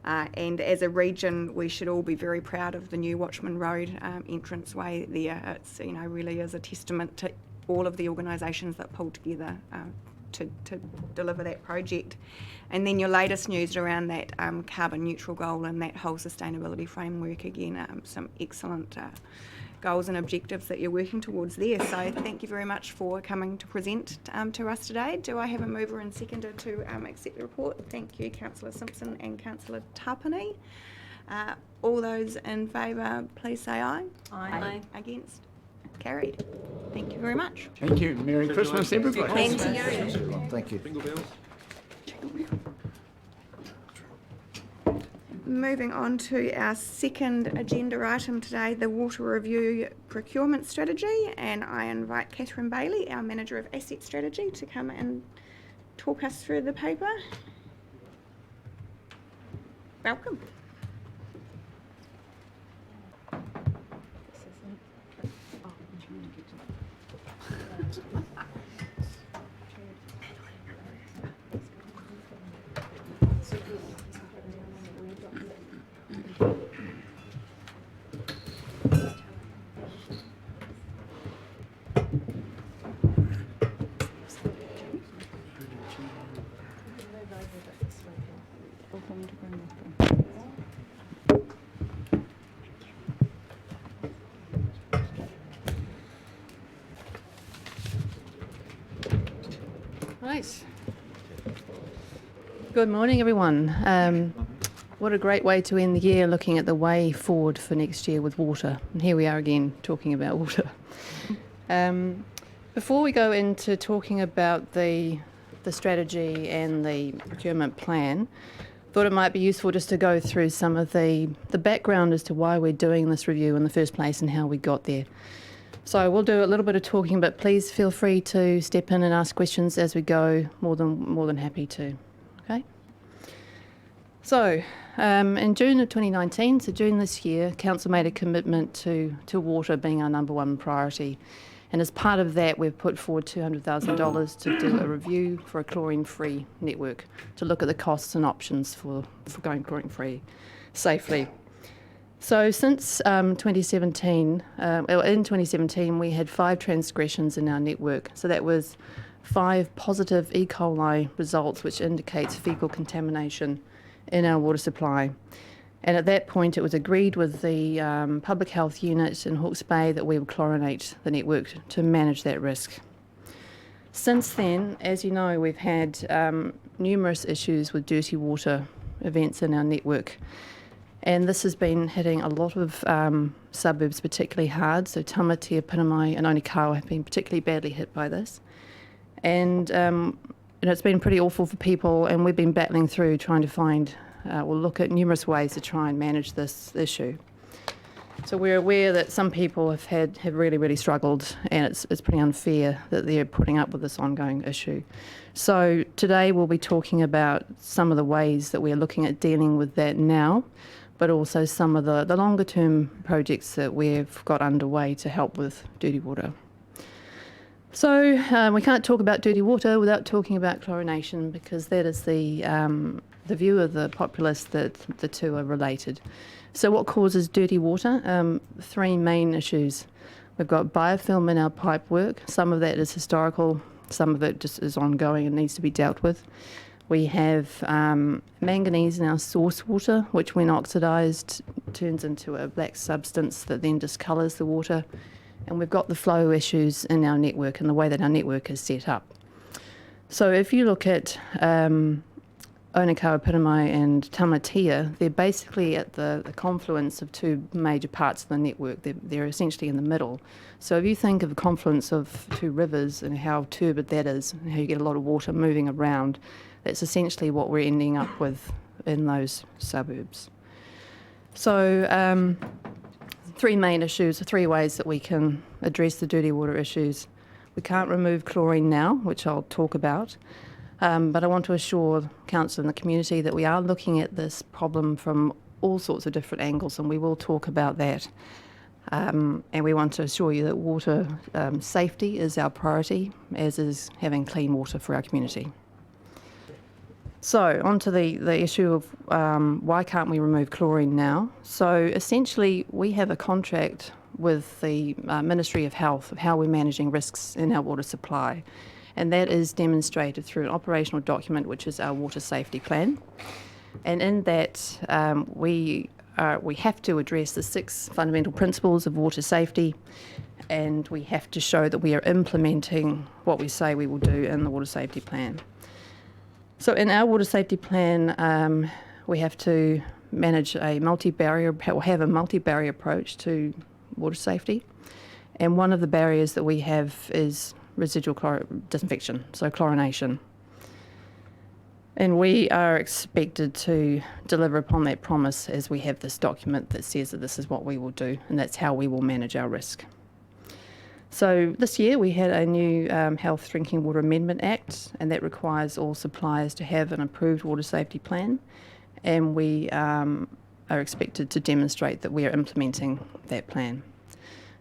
Speaker 1: And as a region, we should all be very proud of the new Watchman Road entranceway there. It's, really is a testament to all of the organisations that pulled together to deliver that project. And then your latest news around that carbon neutral goal and that whole sustainability framework, again, some excellent goals and objectives that you're working towards there. So thank you very much for coming to present to us today. Do I have a mover and seconder to accept the report? Thank you, Councillor Simpson and Councillor Tapani. All those in favour, please say aye.
Speaker 5: Aye.
Speaker 1: Against? Carried. Thank you very much.
Speaker 3: Thank you. Merry Christmas, everybody.
Speaker 1: And to you.
Speaker 4: Thank you.
Speaker 6: Bingo bells.
Speaker 1: Moving on to our second agenda item today, the Water Review Procurement Strategy, and I invite Catherine Bailey, our Manager of Asset Strategy, to come and talk us through the paper. Welcome.
Speaker 5: Right. Good morning, everyone. What a great way to end the year, looking at the way forward for next year with water. And here we are again talking about water. Before we go into talking about the strategy and the procurement plan, thought it might be useful just to go through some of the background as to why we're doing this review in the first place and how we got there. So we'll do a little bit of talking, but please feel free to step in and ask questions as we go. More than happy to. Okay. So in June of 2019, so June this year, Council made a commitment to water being our number one priority. And as part of that, we've put forward $200,000 to do a review for a chlorine-free network, to look at the costs and options for going chlorine-free safely. So since 2017, in 2017, we had 5 transgressions in our network. So that was 5 positive E. coli results, which indicates fecal contamination in our water supply. And at that point, it was agreed with the public health unit in Hawke's Bay that we would chlorinate the network to manage that risk. Since then, as you know, we've had numerous issues with dirty water events in our network. And this has been hitting a lot of suburbs particularly hard. So Tamatea, Pinamai and Onikawa have been particularly badly hit by this. And it's been pretty awful for people, and we've been battling through trying to find, we'll look at numerous ways to try and manage this issue. So we're aware that some people have really, really struggled, and it's pretty unfair that they're putting up with this ongoing issue. So today we'll be talking about some of the ways that we're looking at dealing with that now, but also some of the longer term projects that we've got underway to help with dirty water. So we can't talk about dirty water without talking about chlorination, because that is the view of the populace that the two are related. So what causes dirty water? Three main issues. We've got biofilm in our pipe work. Some of that is historical, some of it just is ongoing and needs to be dealt with. We have manganese in our source water, which when oxidised turns into a black substance that then discolours the water. And we've got the flow issues in our network and the way that our network is set up. So if you look at Onekawa-Piramai and Tamatea, they're basically at the confluence of two major parts of the network. They're essentially in the middle. So if you think of the confluence of two rivers and how turbid that is, and how you get a lot of water moving around, that's essentially what we're ending up with in those suburbs. So three main issues, three ways that we can address the dirty water issues. We can't remove chlorine now, which I'll talk about. But I want to assure Council and the community that we are looking at this problem from all sorts of different angles, and we will talk about that. And we want to assure you that water safety is our priority, as is having clean water for our community. So, on to the issue of why can't we remove chlorine now? So, essentially, we have a contract with the Ministry of Health of how we're managing risks in our water supply. And that is demonstrated through an operational document, which is our water safety plan. And in that, we have to address the 6 fundamental principles of water safety, and we have to show that we are implementing what we say we will do in the water safety plan. So in our water safety plan, we have to manage a multi-barrier, or have a multi-barrier approach to water safety. And one of the barriers that we have is residual disinfection, so chlorination. And we are expected to deliver upon that promise, as we have this document that says that this is what we will do, and that's how we will manage our risk. So this year we had a new Health Drinking Water Amendment Act, and that requires all suppliers to have an approved water safety plan, and we are expected to demonstrate that we are implementing that plan.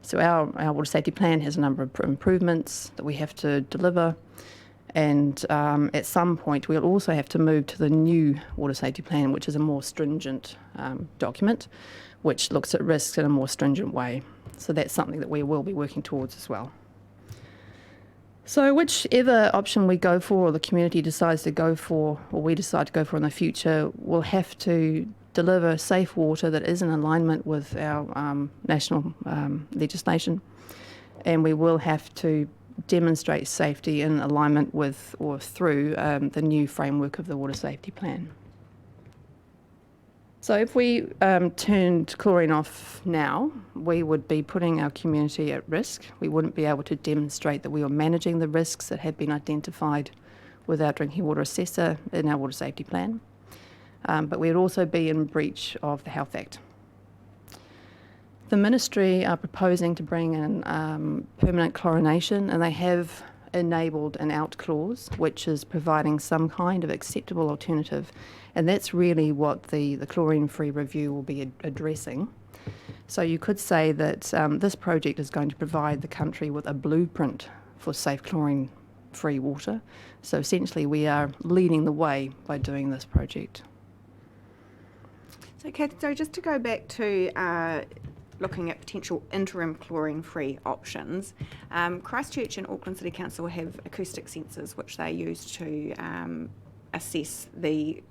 Speaker 5: So our water safety plan has a number of improvements that we have to deliver, and at some point we'll also have to move to the new water safety plan, which is a more stringent document, which looks at risks in a more stringent way. So that's something that we will be working towards as well. So whichever option we go for, or the community decides to go for, or we decide to go for in the future, we'll have to deliver safe water that is in alignment with our national legislation, and we will have to demonstrate safety in alignment with or through the new framework of the water safety plan. So if we turned chlorine off now, we would be putting our community at risk. We wouldn't be able to demonstrate that we are managing the risks that have been identified with our drinking water assessor in our water safety plan. But we would also be in breach of the Health Act. The Ministry are proposing to bring in permanent chlorination, and they have enabled an out clause, which is providing some kind of acceptable alternative, and that's really what the chlorine-free review will be addressing. So you could say that this project is going to provide the country with a blueprint for safe chlorine-free water. So essentially we are leading the way by doing this project.
Speaker 1: So Kath, so just to go back to looking at potential interim chlorine-free options, Christchurch and Auckland City Council have acoustic sensors which they use to assess the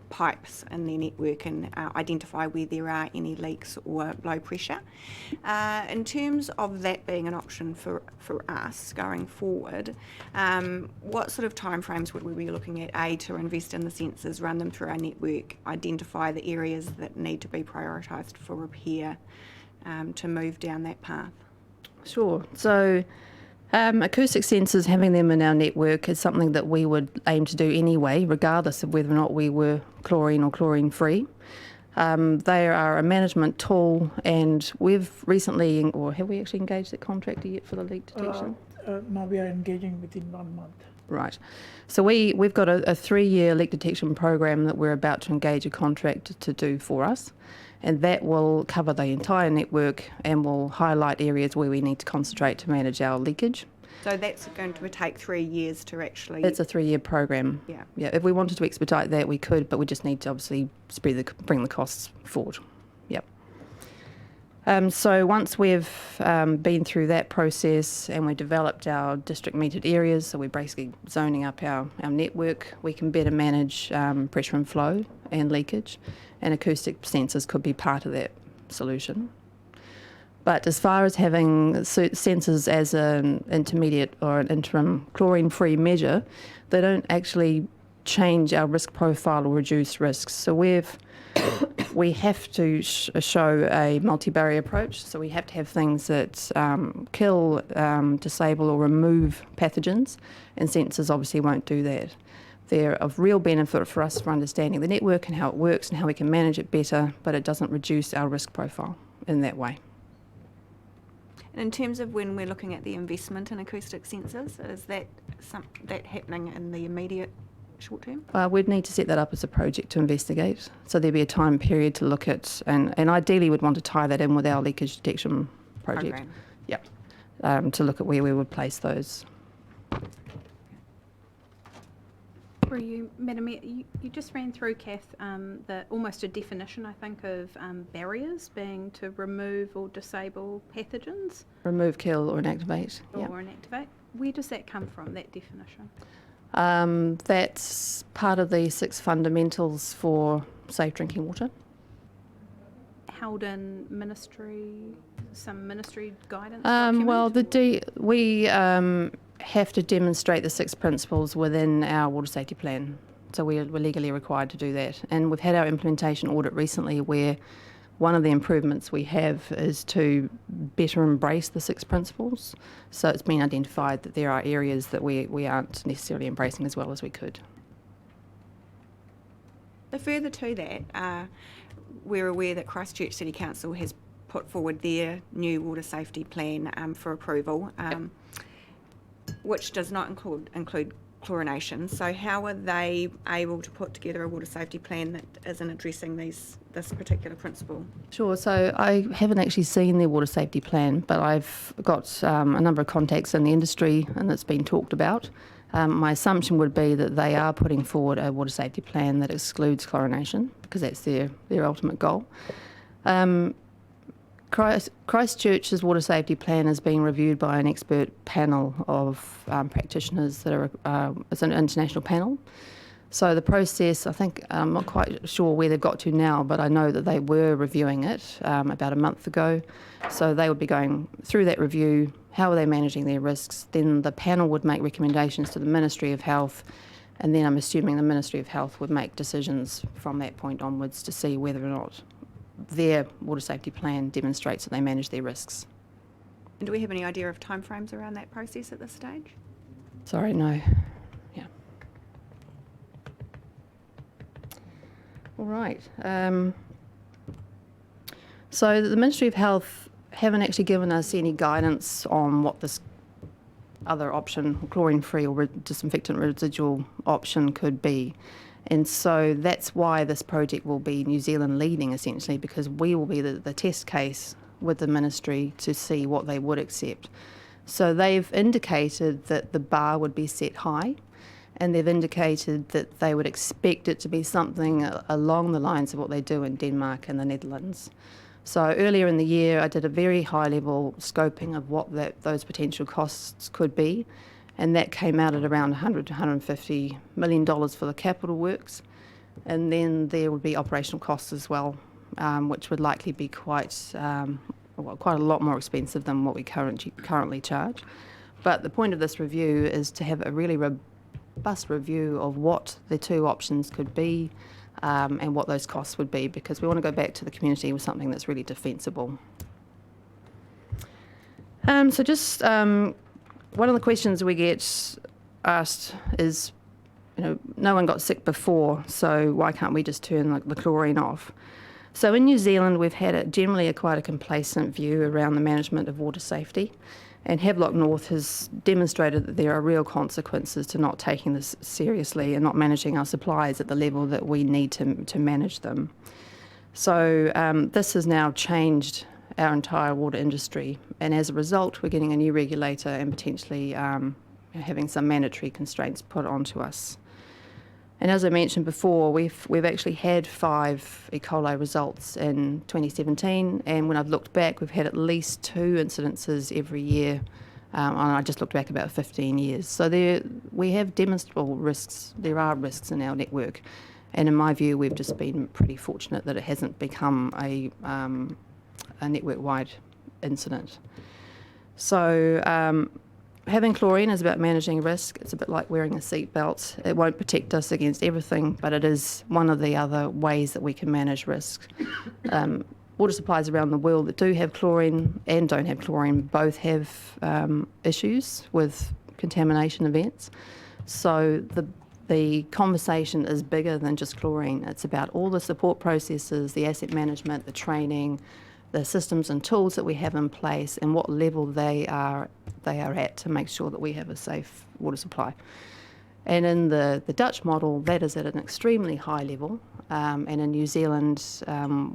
Speaker 1: pipes in their network and identify where there are any leaks or low pressure. In terms of that being an option for us going forward, what sort of timeframes would we be looking at, to invest in the sensors, run them through our network, identify the areas that need to be prioritised for repair, to move down that path?
Speaker 5: Sure. So acoustic sensors, having them in our network is something that we would aim to do anyway, regardless of whether or not we were chlorine or chlorine-free. They are a management tool, and we've recently, or have we actually engaged the contractor yet for the leak detection?
Speaker 11: No, we are engaging within 1 month.
Speaker 5: Right. So we've got a 3-year leak detection program that we're about to engage a contractor to do for us, and that will cover the entire network and will highlight areas where we need to concentrate to manage our leakage.
Speaker 1: So that's going to take 3 years to actually...
Speaker 5: It's a 3-year program.
Speaker 1: Yeah.
Speaker 5: Yeah, if we wanted to expedite that, we could, but we just need to obviously bring the costs forward. Yep. So once we've been through that process and we developed our district metered areas, so we're basically zoning up our network, we can better manage pressure and flow and leakage, and acoustic sensors could be part of that solution. But as far as having sensors as an intermediate or an interim chlorine-free measure, they don't actually change our risk profile or reduce risks. So we have to show a multi-barrier approach. So we have to have things that kill, disable or remove pathogens, and sensors obviously won't do that. They're of real benefit for us for understanding the network and how it works and how we can manage it better, but it doesn't reduce our risk profile in that way.
Speaker 1: And in terms of when we're looking at the investment in acoustic sensors, is that happening in the immediate short term?
Speaker 5: We'd need to set that up as a project to investigate. So there'd be a time period to look at, and ideally we'd want to tie that in with our leakage detection project.
Speaker 1: Program.
Speaker 5: Yep. To look at where we would place those.
Speaker 7: For you, Madam Mayor, you just ran through, Kath, almost a definition, I think, of barriers being to remove or disable pathogens.
Speaker 5: Remove, kill or inactivate.
Speaker 7: Or
Speaker 5: Yep.
Speaker 7: inactivate. Where does that come from, that definition?
Speaker 5: That's part of the 6 fundamentals for safe drinking water.
Speaker 7: Held in some ministry guidance
Speaker 5: Well,
Speaker 7: document?
Speaker 5: we have to demonstrate the 6 principles within our water safety plan. So we're legally required to do that. And we've had our implementation audit recently where one of the improvements we have is to better embrace the 6 principles. So it's been identified that there are areas that we aren't necessarily embracing as well as we could.
Speaker 1: So further to that, we're aware that Christchurch City Council has put forward their new water safety plan for approval, which does not include chlorination. So how are they able to put together a water safety plan that isn't addressing this particular principle?
Speaker 5: Sure. So I haven't actually seen their water safety plan, but I've got a number of contacts in the industry and it's been talked about. My assumption would be that they are putting forward a water safety plan that excludes chlorination because that's their ultimate goal. Christchurch's water safety plan is being reviewed by an expert panel of practitioners that are it's an international panel. So the process, I think, I'm not quite sure where they've got to now, but I know that they were reviewing it about a month ago. So they would be going through that review, how are they managing their risks, then the panel would make recommendations to the Ministry of Health, and then I'm assuming the Ministry of Health would make decisions from that point onwards to see whether or not their water safety plan demonstrates that they manage their risks.
Speaker 1: And do we have any idea of timeframes around that process at this stage?
Speaker 5: Sorry, no. Yeah. All right. So the Ministry of Health haven't actually given us any guidance on what this other option, chlorine-free or disinfectant residual option could be. And so that's why this project will be New Zealand leading, essentially, because we will be the test case with the ministry to see what they would accept. So they've indicated that the bar would be set high, and they've indicated that they would expect it to be something along the lines of what they do in Denmark and the Netherlands. So earlier in the year, I did a very high-level scoping of what those potential costs could be, and that came out at around $100 to $150 million for the capital works. And then there would be operational costs as well, which would likely be quite a lot more expensive than what we currently charge. But the point of this review is to have a really robust review of what the 2 options could be and what those costs would be, because we want to go back to the community with something that's really defensible. So just one of the questions we get asked is, no one got sick before, so why can't we just turn the chlorine off? So in New Zealand, we've had generally quite a complacent view around the management of water safety, and Havelock North has demonstrated that there are real consequences to not taking this seriously and not managing our supplies at the level that we need to manage them. So this has now changed our entire water industry. And as a result, we're getting a new regulator and potentially having some mandatory constraints put onto us. And as I mentioned before, we've actually had 5 E. coli results in 2017, and when I've looked back, we've had at least 2 incidences every year, and I just looked back about 15 years. So we have demonstrable risks. There are risks in our network, and in my view, we've just been pretty fortunate that it hasn't become a network-wide incident. So having chlorine is about managing risk. It's a bit like wearing a seatbelt. It won't protect us against everything, but it is one of the other ways that we can manage risk. Water supplies around the world that do have chlorine and don't have chlorine both have issues with contamination events. So the conversation is bigger than just chlorine. It's about all the support processes, the asset management, the training, the systems and tools that we have in place, and what level they are at to make sure that we have a safe water supply. And in the Dutch model, that is at an extremely high level, and in New Zealand,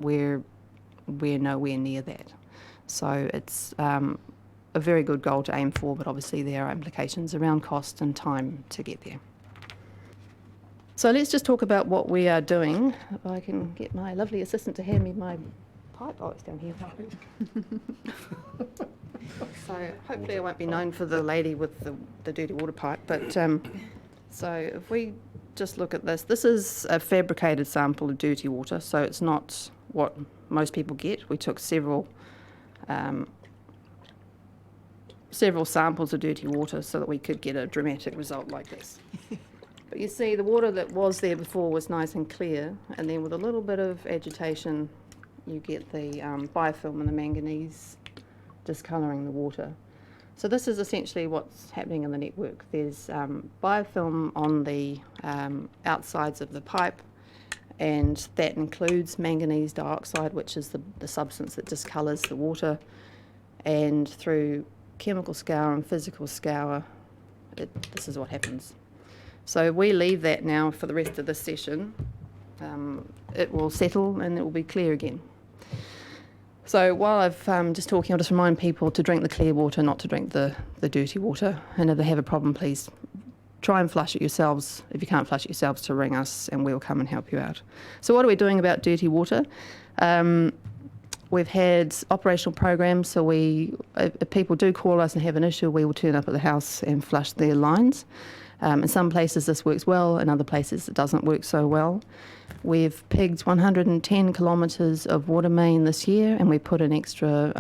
Speaker 5: we're nowhere near that. So it's a very good goal to aim for, but obviously there are implications around cost and time to get there. So let's just talk about what we are doing. If I can get my lovely assistant to hand me my pipe. Oh, it's down here. So hopefully I won't be known for the lady with the dirty water pipe. But so if we just look at this, this is a fabricated sample of dirty water. So it's not what most people get. We took several samples of dirty water so that we could get a dramatic result like this. But you see the water that was there before was nice and clear, and then with a little bit of agitation you get the biofilm and the manganese discolouring the water. So this is essentially what's happening in the network. There's biofilm on the outsides of the pipe, and that includes manganese dioxide, which is the substance that discolours the water, and through chemical scour and physical scour, this is what happens. So we leave that now for the rest of this session. It will settle and it will be clear again. So while I've just talking, I'll just remind people to drink the clear water, not to drink the dirty water. And if they have a problem, please try and flush it yourselves. If you can't flush it yourselves, to ring us and we'll come and help you out. So what are we doing about dirty water? We've had operational programs, so if people do call us and have an issue, we will turn up at the house and flush their lines. In some places this works well, in other places it doesn't work so well. We've pigged 110 kilometres of water main this year, and we put in extra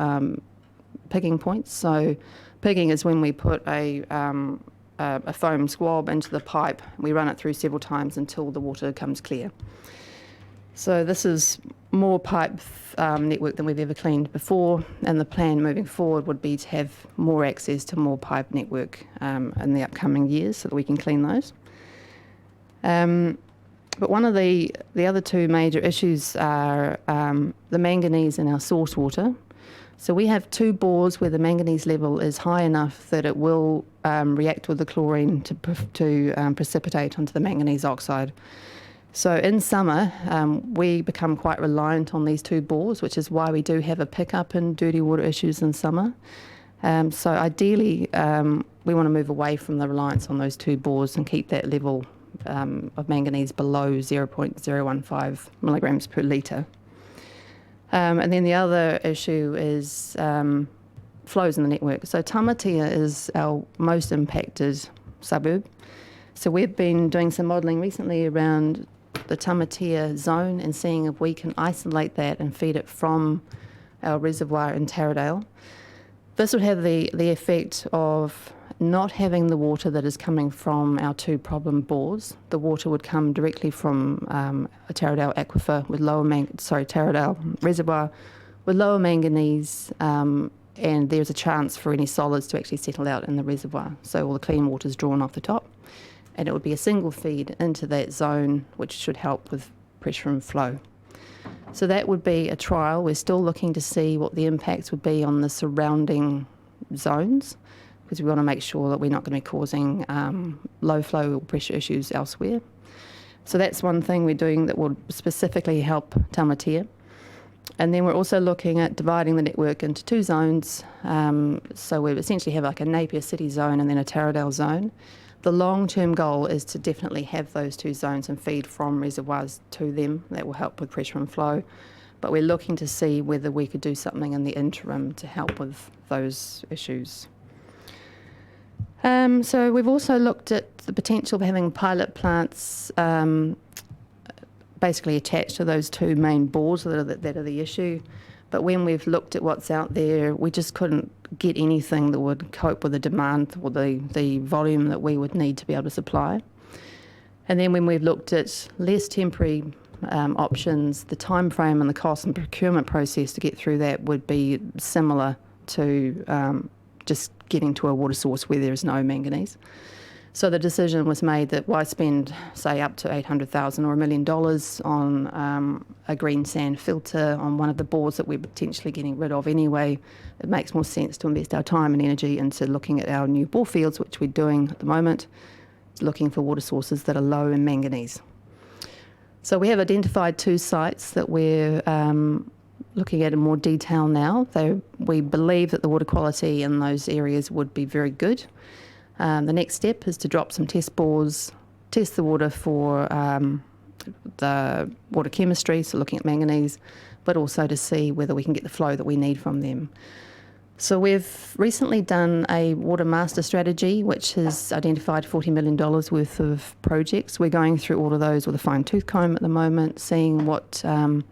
Speaker 5: pigging points. So pigging is when we put a foam squab into the pipe. We run it through several times until the water comes clear. So this is more pipe network than we've ever cleaned before, and the plan moving forward would be to have more access to more pipe network in the upcoming years so that we can clean those. But one of the other 2 major issues are the manganese in our source water. So we have 2 bores where the manganese level is high enough that it will react with the chlorine to precipitate onto the manganese oxide. So in summer, we become quite reliant on these 2 bores, which is why we do have a pickup in dirty water issues in summer. So ideally, we want to move away from the reliance on those 2 bores and keep that level of manganese below 0.015 milligrams per litre. And then the other issue is flows in the network. So Tamatea is our most impacted suburb. So we've been doing some modelling recently around the Tamatea zone and seeing if we can isolate that and feed it from our reservoir in Taradale. This would have the effect of not having the water that is coming from our 2 problem bores. The water would come directly from a Taradale aquifer with Taradale reservoir with lower manganese, and there's a chance for any solids to actually settle out in the reservoir. So all the clean water is drawn off the top, and it would be a single feed into that zone, which should help with pressure and flow. So that would be a trial. We're still looking to see what the impacts would be on the surrounding zones, because we want to make sure that we're not going to be causing low flow or pressure issues elsewhere. So that's one thing we're doing that will specifically help Tamatea. And then we're also looking at dividing the network into two zones. So we essentially have like a Napier City zone and then a Taradale zone. The long-term goal is to definitely have those two zones and feed from reservoirs to them. That will help with pressure and flow. But we're looking to see whether we could do something in the interim to help with those issues. So we've also looked at the potential of having pilot plants basically attached to those two main bores that are the issue. But when we've looked at what's out there, we just couldn't get anything that would cope with the demand or the volume that we would need to be able to supply. And then when we've looked at less temporary options, the time frame and the cost and procurement process to get through that would be similar to just getting to a water source where there is no manganese. So the decision was made that why spend, say, up to $800,000 or $1 million on a green sand filter on one of the bores that we're potentially getting rid of anyway. It makes more sense to invest our time and energy into looking at our new bore fields, which we're doing at the moment, looking for water sources that are low in manganese. So we have identified two sites that we're looking at in more detail now. We believe that the water quality in those areas would be very good. The next step is to drop some test bores, test the water for the water chemistry, so looking at manganese, but also to see whether we can get the flow that we need from them. So we've recently done a water master strategy, which has identified $40 million worth of projects. We're going through all of those with a fine-tooth comb at the moment, seeing whether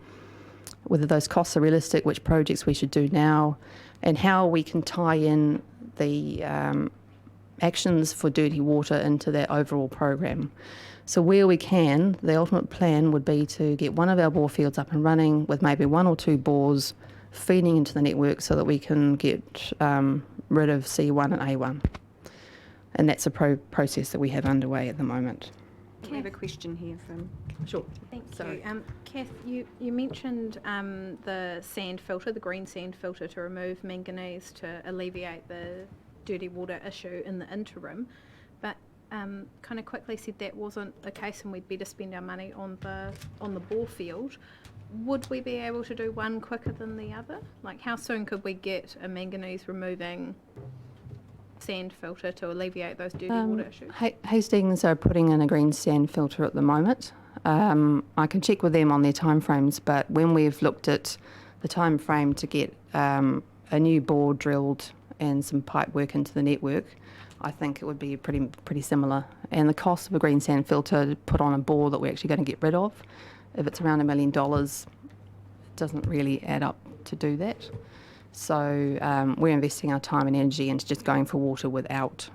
Speaker 5: those costs are realistic, which projects we should do now, and how we can tie in the actions for dirty water into that overall program. So where we can, the ultimate plan would be to get one of our bore fields up and running with maybe one or two bores feeding into the network so that we can get rid of C1 and A1. And that's a process that we have underway at the moment.
Speaker 1: We have a question here from...
Speaker 5: Sure.
Speaker 7: Thank you. Kath, you mentioned the sand filter, the green sand filter to remove manganese to alleviate the dirty water issue in the interim, but kind of quickly said that wasn't the case and we'd better spend our money on the bore field. Would we be able to do one quicker than the other? Like how soon could we get a manganese removing sand filter to alleviate those dirty water issues?
Speaker 5: Hastings are putting in a green sand filter at the moment. I can check with them on their timeframes, but when we've looked at the time frame to get a new bore drilled and some pipe work into the network, I think it would be pretty similar. And the cost of a green sand filter to put on a bore that we're actually going to get rid of, if it's around $1 million, it doesn't really add up to do that. So we're investing our time and energy into just going for water without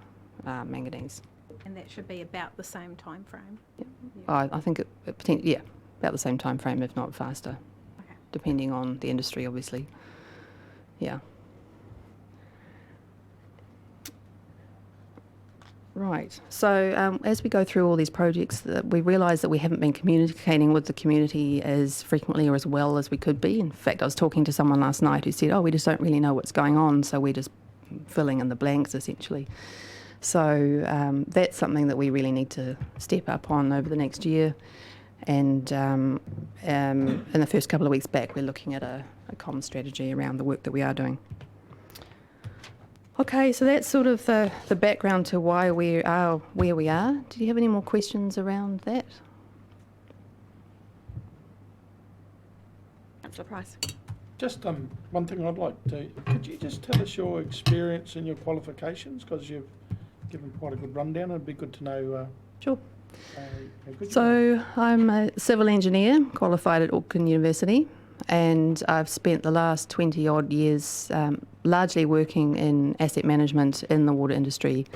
Speaker 5: manganese.
Speaker 7: And that should be about the same time frame.
Speaker 5: Yeah. I think about the same time frame, if not faster,
Speaker 7: Okay.
Speaker 5: depending on the industry, obviously. Yeah. Right. So as we go through all these projects, we realise that we haven't been communicating with the community as frequently or as well as we could be. In fact, I was talking to someone last night who said, we just don't really know what's going on, so we're just filling in the blanks, essentially. So that's something that we really need to step up on over the next year. And in the first couple of weeks back, we're looking at a common strategy around the work that we are doing. Okay, so that's sort of the background to why we are where we are. Do you have any more questions around that?
Speaker 1: Councillor Price.
Speaker 11: Just one thing I'd like to, could you just tell us your experience and your qualifications? Because you've given quite a good rundown. It'd be good to know.
Speaker 5: Sure.
Speaker 11: How good you are.
Speaker 5: So I'm a civil engineer, qualified at Auckland University, and I've spent the last 20 odd years largely working in asset management in the water industry.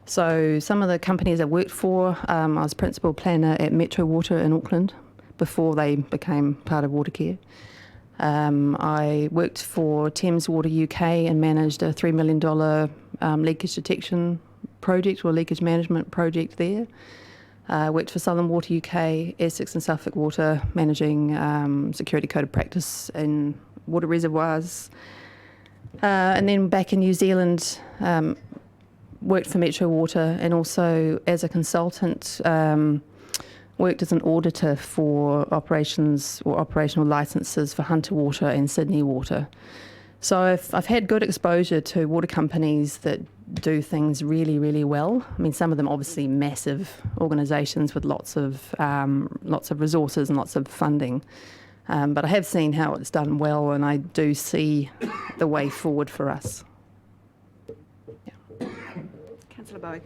Speaker 5: So some of the companies I've worked for, I was principal planner at Metro Water in Auckland before they became part of Watercare. I worked for Thames Water UK and managed a $3 million leakage detection project or leakage management project there. Worked for Southern Water UK, Essex and Suffolk Water, managing security code of practice in water reservoirs. And then back in New Zealand, worked for Metro Water and also as a consultant worked as an auditor for operations or operational licences for Hunter Water and Sydney Water. So I've had good exposure to water companies that do things really, really well. I mean, some of them obviously massive organisations with lots of resources and lots of funding. But I have seen how it's done well, and I do see the way forward for us. Yeah.
Speaker 1: Councillor Bowie.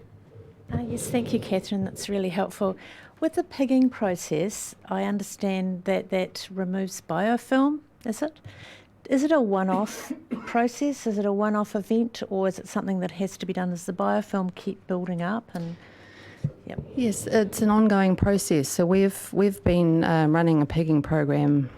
Speaker 12: Yes, thank you, Catherine. That's really helpful. With the pigging process, I understand that removes biofilm, is it? Is it a one-off process? Is it a one-off event, or is it something that has to be done as the biofilm keep building up? And yep.
Speaker 5: Yes, it's an ongoing process. So we've been running a pigging program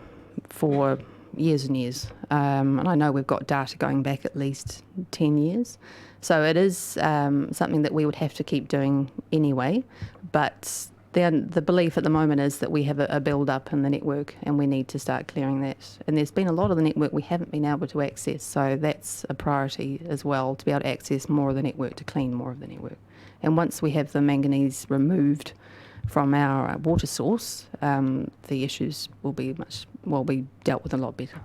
Speaker 5: for years and years, and I know we've got data going back at least 10 years. So it is something that we would have to keep doing anyway, but the belief at the moment is that we have a build-up in the network and we need to start clearing that. And there's been a lot of the network we haven't been able to access, so that's a priority as well, to be able to access more of the network, to clean more of the network. And once we have the manganese removed from our water source, the issues will be dealt with a lot better.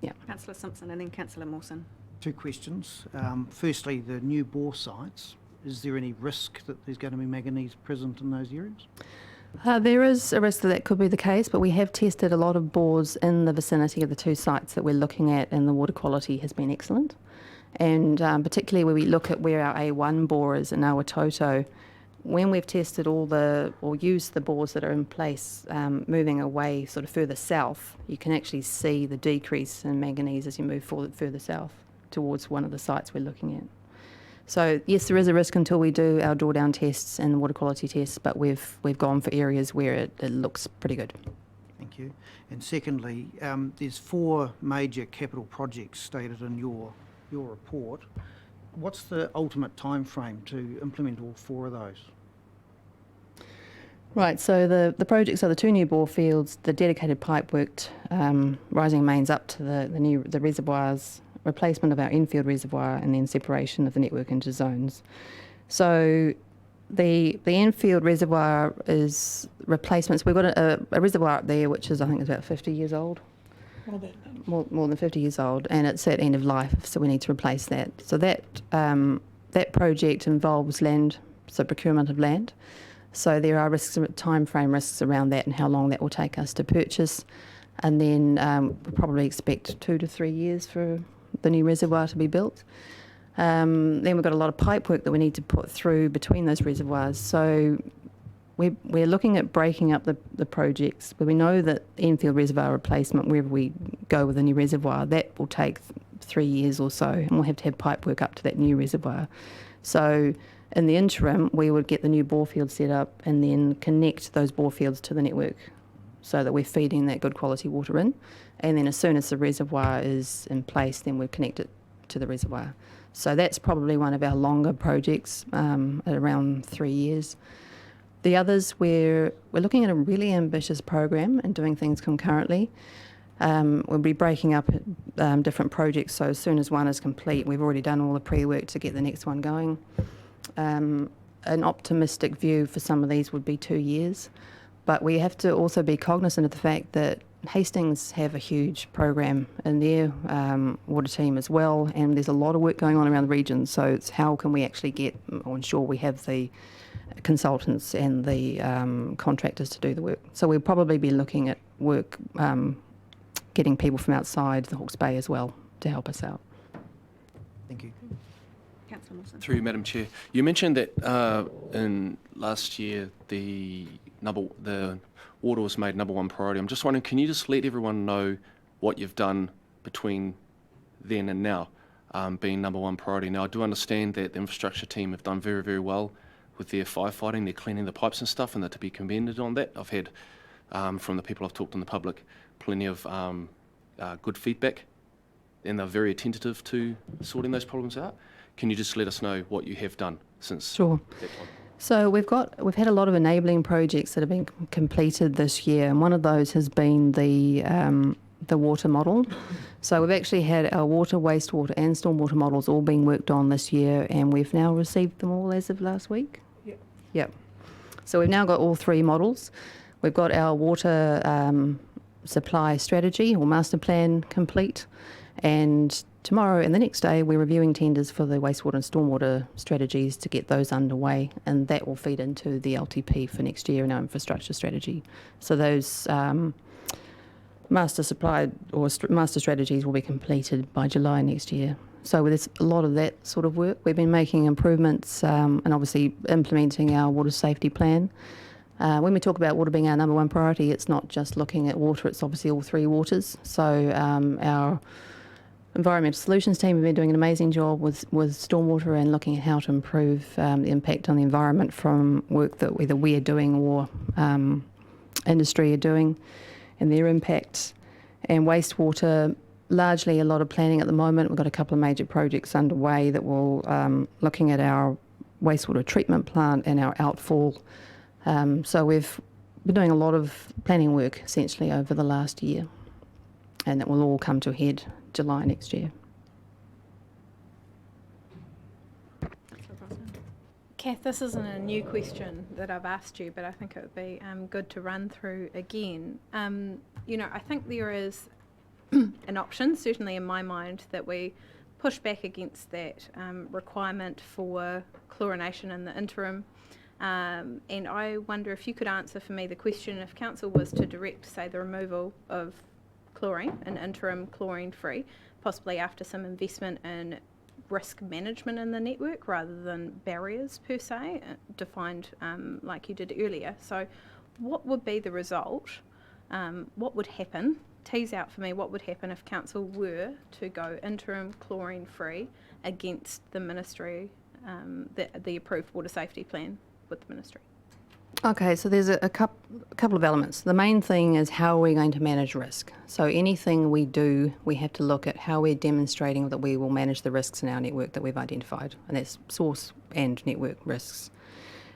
Speaker 5: Yeah.
Speaker 1: Councillor Simpson and then Councillor Mawson.
Speaker 9: 2 questions. Firstly, the new bore sites. Is there any risk that there's going to be manganese present in those areas?
Speaker 5: There is a risk that could be the case, but we have tested a lot of bores in the vicinity of the 2 sites that we're looking at, and the water quality has been excellent. And particularly when we look at where our A1 bore is in Awatoto, when we've tested used the bores that are in place, moving away sort of further south, you can actually see the decrease in manganese as you move further south towards one of the sites we're looking at. So yes, there is a risk until we do our drawdown tests and water quality tests, but we've gone for areas where it looks pretty good.
Speaker 9: Thank you. And secondly, there's 4 major capital projects stated in your report. What's the ultimate time frame to implement all 4 of those?
Speaker 5: Right, so the projects are the 2 new bore fields, the dedicated pipe worked, rising mains up to the reservoirs, replacement of our infield reservoir, and then separation of the network into zones. So the infield reservoir is replacements. We've got a reservoir up there which is, I think, is about 50 years old. More than 50 years old, and it's at end of life, so we need to replace that. So that project involves land, so procurement of land. So there are time frame risks around that and how long that will take us to purchase. And then we'll probably expect 2 to 3 years for the new reservoir to be built. Then we've got a lot of pipe work that we need to put through between those reservoirs. So we're looking at breaking up the projects, but we know that infield reservoir replacement, wherever we go with a new reservoir, that will take 3 years or so, and we'll have to have pipe work up to that new reservoir. So in the interim, we would get the new bore field set up and then connect those bore fields to the network so that we're feeding that good quality water in. And then as soon as the reservoir is in place, then we'll connect it to the reservoir. So that's probably one of our longer projects at around 3 years. The others, we're looking at a really ambitious program and doing things concurrently. We'll be breaking up different projects, so as soon as one is complete, we've already done all the pre-work to get the next one going. An optimistic view for some of these would be 2 years, but we have to also be cognizant of the fact that Hastings have a huge program in their water team as well, and there's a lot of work going on around the region, so it's how can we actually get or ensure we have the consultants and the contractors to do the work. So we'll probably be looking at work, getting people from outside the Hawke's Bay as well to help us out.
Speaker 9: Thank you.
Speaker 1: Councillor Mawson.
Speaker 10: Through you, Madam Chair. You mentioned that in last year the water was made number 1 priority. I'm just wondering, can you just let everyone know what you've done between then and now, being number 1 priority? Now, I do understand that the infrastructure team have done very, very well with their firefighting, they're cleaning the pipes and stuff, and they're to be commended on that. I've had, from the people I've talked in the public, plenty of good feedback, and they're very attentive to sorting those problems out. Can you just let us know what you have done since that time?
Speaker 5: So we've had a lot of enabling projects that have been completed this year, and one of those has been the water model. So we've actually had our water, wastewater and stormwater models all being worked on this year, and we've now received them all as of last week. Yep. So we've now got all three models. We've got our water supply strategy or master plan complete, and tomorrow and the next day we're reviewing tenders for the wastewater and stormwater strategies to get those underway, and that will feed into the LTP for next year and our infrastructure strategy. So those master supply or master strategies will be completed by July next year. So there's a lot of that sort of work. We've been making improvements and obviously implementing our water safety plan. When we talk about water being our number one priority, it's not just looking at water, it's obviously all three waters. So our environmental solutions team have been doing an amazing job with stormwater and looking at how to improve the impact on the environment from work that either we're doing or industry are doing and their impact. And wastewater, largely a lot of planning at the moment. We've got a couple of major projects underway that will looking at our wastewater treatment plant and our outfall. So we've been doing a lot of planning work essentially over the last year, and that will all come to a head July next year.
Speaker 7: Kath, this isn't a new question that I've asked you, but I think it would be good to run through again. I think there is an option, certainly in my mind, that we push back against that requirement for chlorination in the interim. And I wonder if you could answer for me the question, if council was to direct, say, the removal of chlorine, an interim chlorine-free, possibly after some investment in risk management in the network rather than barriers per se, defined like you did earlier. So what would be the result? What would happen? Tease out for me what would happen if council were to go interim chlorine-free against the ministry, the approved water safety plan with the ministry.
Speaker 5: Okay, so there's a couple of elements. The main thing is how are we going to manage risk. So anything we do, we have to look at how we're demonstrating that we will manage the risks in our network that we've identified, and that's source and network risks.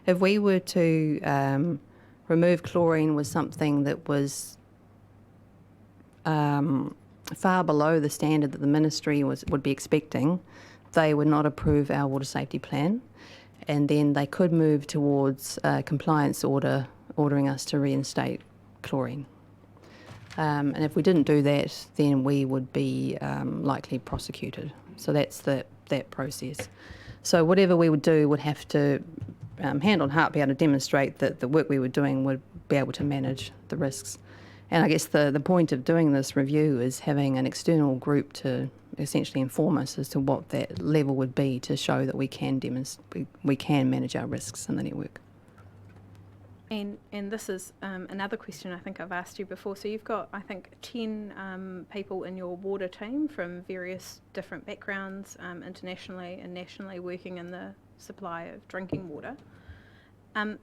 Speaker 5: If we were to remove chlorine was something that was far below the standard that the ministry would be expecting, they would not approve our water safety plan. And then they could move towards a compliance order ordering us to reinstate chlorine. And if we didn't do that, then we would be likely prosecuted. So that's that process. So whatever we would do would have to, hand on heart, be able to demonstrate that the work we were doing would be able to manage the risks. And I guess the point of doing this review is having an external group to essentially inform us as to what that level would be to show that we can manage our risks in the network.
Speaker 7: And this is another question I think I've asked you before. So you've got, I think, 10 people in your water team from various different backgrounds, internationally and nationally, working in the supply of drinking water.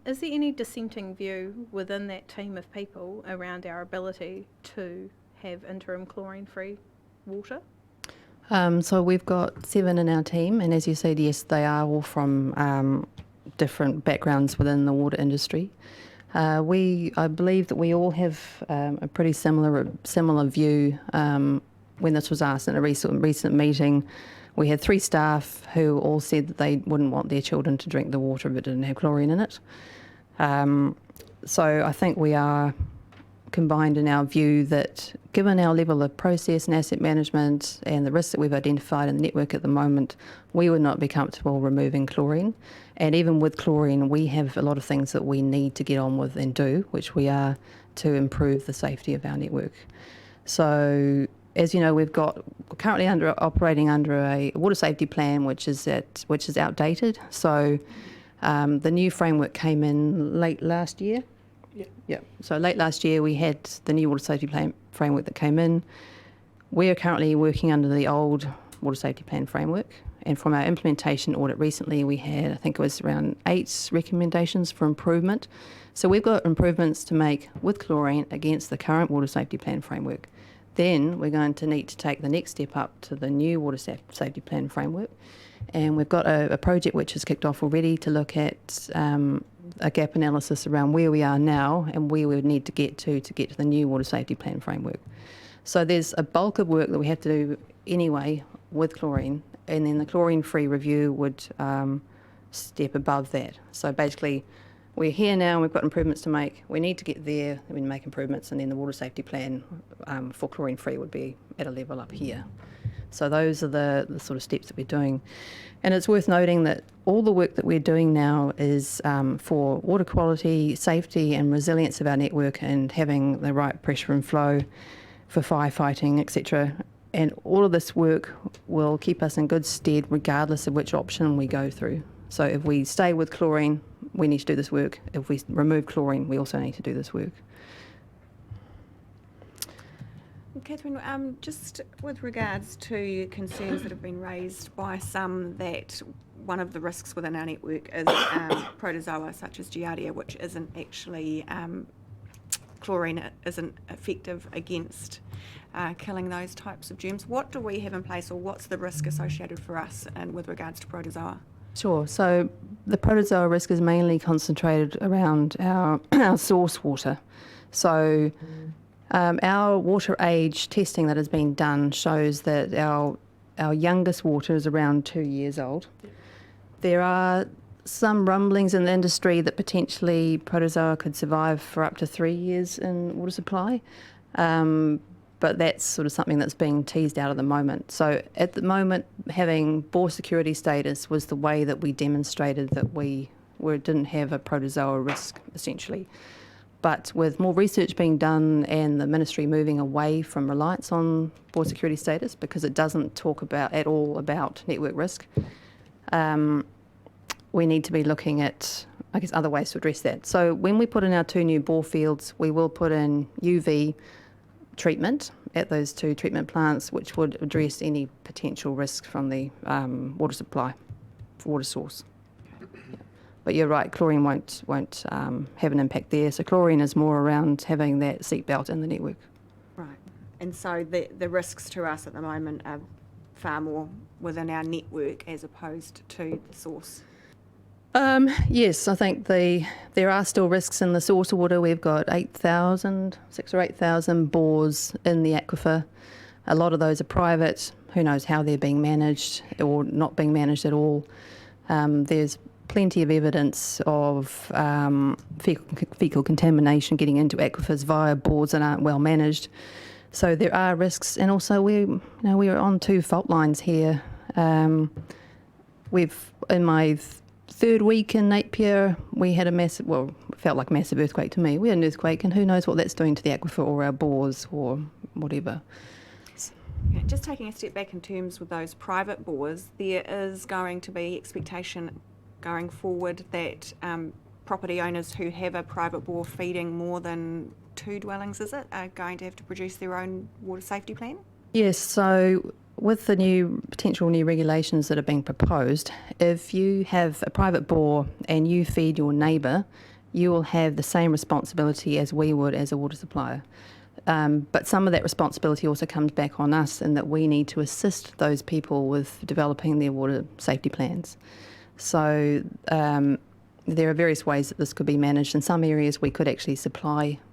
Speaker 7: Is there any dissenting view within that team of people around our ability to have interim chlorine-free water?
Speaker 5: So we've got 7 in our team, and as you said, yes, they are all from different backgrounds within the water industry. I believe that we all have a pretty similar view. When this was asked in a recent meeting, we had 3 staff who all said that they wouldn't want their children to drink the water if it didn't have chlorine in it. So I think we are combined in our view that given our level of process and asset management and the risks that we've identified in the network at the moment, we would not be comfortable removing chlorine. And even with chlorine, we have a lot of things that we need to get on with and do, which we are, to improve the safety of our network. So, as you know, we're currently operating under a water safety plan which is outdated. So the new framework came in late last year. Yeah. So late last year we had the new water safety plan framework that came in. We are currently working under the old water safety plan framework, and from our implementation audit recently we had, I think it was around 8 recommendations for improvement. So we've got improvements to make with chlorine against the current water safety plan framework. Then we're going to need to take the next step up to the new water safety plan framework, and we've got a project which has kicked off already to look at a gap analysis around where we are now and where we would need to get to the new water safety plan framework. So there's a bulk of work that we have to do anyway with chlorine, and then the chlorine-free review would step above that. So basically we're here now and we've got improvements to make. We need to get there, and we make improvements, and then the water safety plan for chlorine free would be at a level up here. So those are the sort of steps that we're doing. And it's worth noting that all the work that we're doing now is for water quality, safety and resilience of our network, and having the right pressure and flow for firefighting, etc. And all of this work will keep us in good stead regardless of which option we go through. So if we stay with chlorine, we need to do this work. If we remove chlorine, we also need to do this work.
Speaker 1: Catherine, just with regards to concerns that have been raised by some that one of the risks within our network is protozoa such as Giardia, which isn't actually, chlorine isn't effective against killing those types of germs. What do we have in place, or what's the risk associated for us and with regards to protozoa?
Speaker 5: Sure. So the protozoa risk is mainly concentrated around our source water. So our water age testing that has been done shows that our youngest water is around 2 years old. There are some rumblings in the industry that potentially protozoa could survive for up to 3 years in water supply, but that's sort of something that's being teased out at the moment. So at the moment, having bore security status was the way that we demonstrated that we didn't have a protozoa risk, essentially. But with more research being done and the ministry moving away from reliance on bore security status, because it doesn't talk at all about network risk, we need to be looking at, I guess, other ways to address that. So when we put in our 2 new bore fields, we will put in UV treatment at those 2 treatment plants, which would address any potential risk from the water supply, water source. But you're right, chlorine won't have an impact there. So chlorine is more around having that seatbelt in the network.
Speaker 1: Right. And so the risks to us at the moment are far more within our network as opposed to the source.
Speaker 5: Yes, I think there are still risks in the source water. We've got 6 or 8,000 bores in the aquifer. A lot of those are private. Who knows how they're being managed or not being managed at all. There's plenty of evidence of fecal contamination getting into aquifers via bores that aren't well managed. So there are risks, and also we're on 2 fault lines here. In my 3rd week in Napier, we had it felt like a massive earthquake to me. We had an earthquake, and who knows what that's doing to the aquifer or our bores or whatever.
Speaker 1: Yeah, just taking a step back in terms with those private bores, there is going to be expectation going forward that property owners who have a private bore feeding more than 2 dwellings, are going to have to produce their own water safety plan?
Speaker 5: Yes, so with the potential new regulations that are being proposed, if you have a private bore and you feed your neighbour, you will have the same responsibility as we would as a water supplier. But some of that responsibility also comes back on us in that we need to assist those people with developing their water safety plans. So there are various ways that this could be managed. In some areas we could actually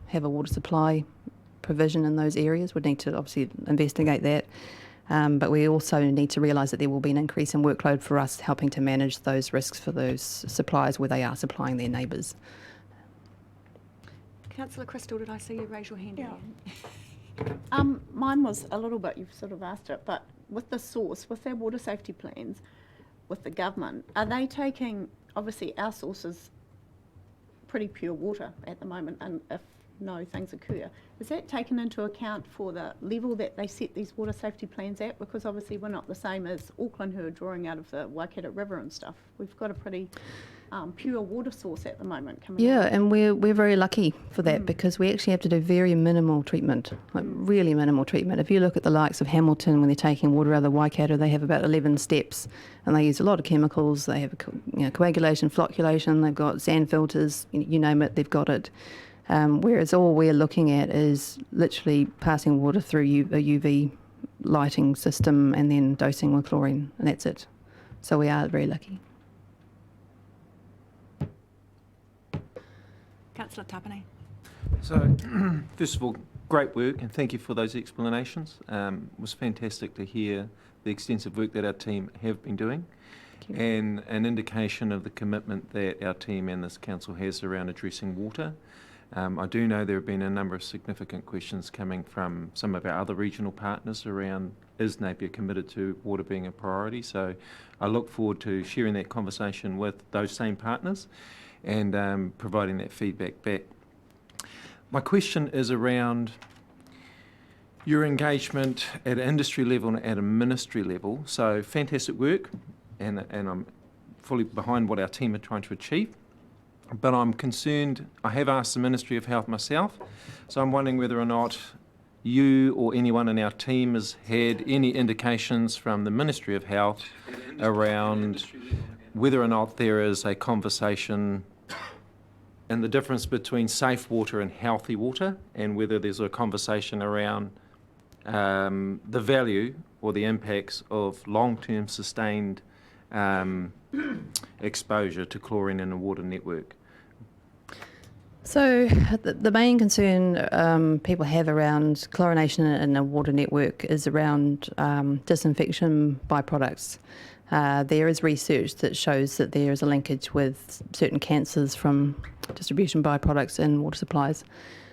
Speaker 5: have a water supply provision in those areas. We'd need to obviously investigate that. But we also need to realise that there will be an increase in workload for us helping to manage those risks for those suppliers where they are supplying their neighbours.
Speaker 1: Councillor Crystal, did I see you raise your hand?
Speaker 13: Yeah. Mine was a little bit, you've sort of asked it, but with the source, with their water safety plans, with the government, are they taking, obviously our source is pretty pure water at the moment, and if no things occur, is that taken into account for the level that they set these water safety plans at? Because obviously we're not the same as Auckland, who are drawing out of the Waikato River and stuff. We've got a pretty pure water source at the moment coming out.
Speaker 5: And we're very lucky for that because we actually have to do very minimal treatment, like really minimal treatment. If you look at the likes of Hamilton, when they're taking water out of the Waikato, they have about 11 steps and they use a lot of chemicals. They have coagulation, flocculation, they've got sand filters, you name it, they've got it. Whereas all we're looking at is literally passing water through a UV lighting system and then dosing with chlorine, and that's it. So we are very lucky.
Speaker 1: Councillor Tapane.
Speaker 6: So, first of all, great work and thank you for those explanations. It was fantastic to hear the extensive work that our team have been doing. and an indication of the commitment that our team and this council has around addressing water. I do know there have been a number of significant questions coming from some of our other regional partners around, is Napier committed to water being a priority? So I look forward to sharing that conversation with those same partners and providing that feedback back. My question is around your engagement at an industry level and at a ministry level. So fantastic work, and I'm fully behind what our team are trying to achieve. But I'm concerned, I have asked the Ministry of Health myself, so I'm wondering whether or not you or anyone in our team has had any indications from the Ministry of Health around whether or not there is a conversation and the difference between safe water and healthy water, and whether there's a conversation around the value or the impacts of long-term sustained exposure to chlorine in a water network.
Speaker 5: So the main concern people have around chlorination in a water network is around disinfection byproducts. There is research that shows that there is a linkage with certain cancers from distribution byproducts in water supplies.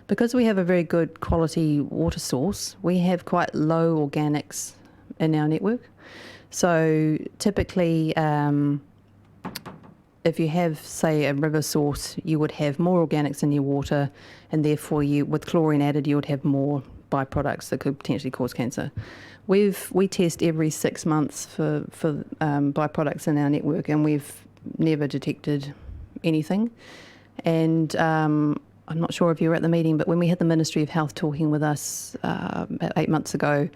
Speaker 5: Because we have a very good quality water source, we have quite low organics in our network. So typically, if you have, say, a river source, you would have more organics in your water, and therefore, with chlorine added, you would have more byproducts that could potentially cause cancer. We test every 6 months for byproducts in our network, and we've never detected anything. And I'm not sure if you were at the meeting, but when we had the Ministry of Health talking with us about 8 months ago,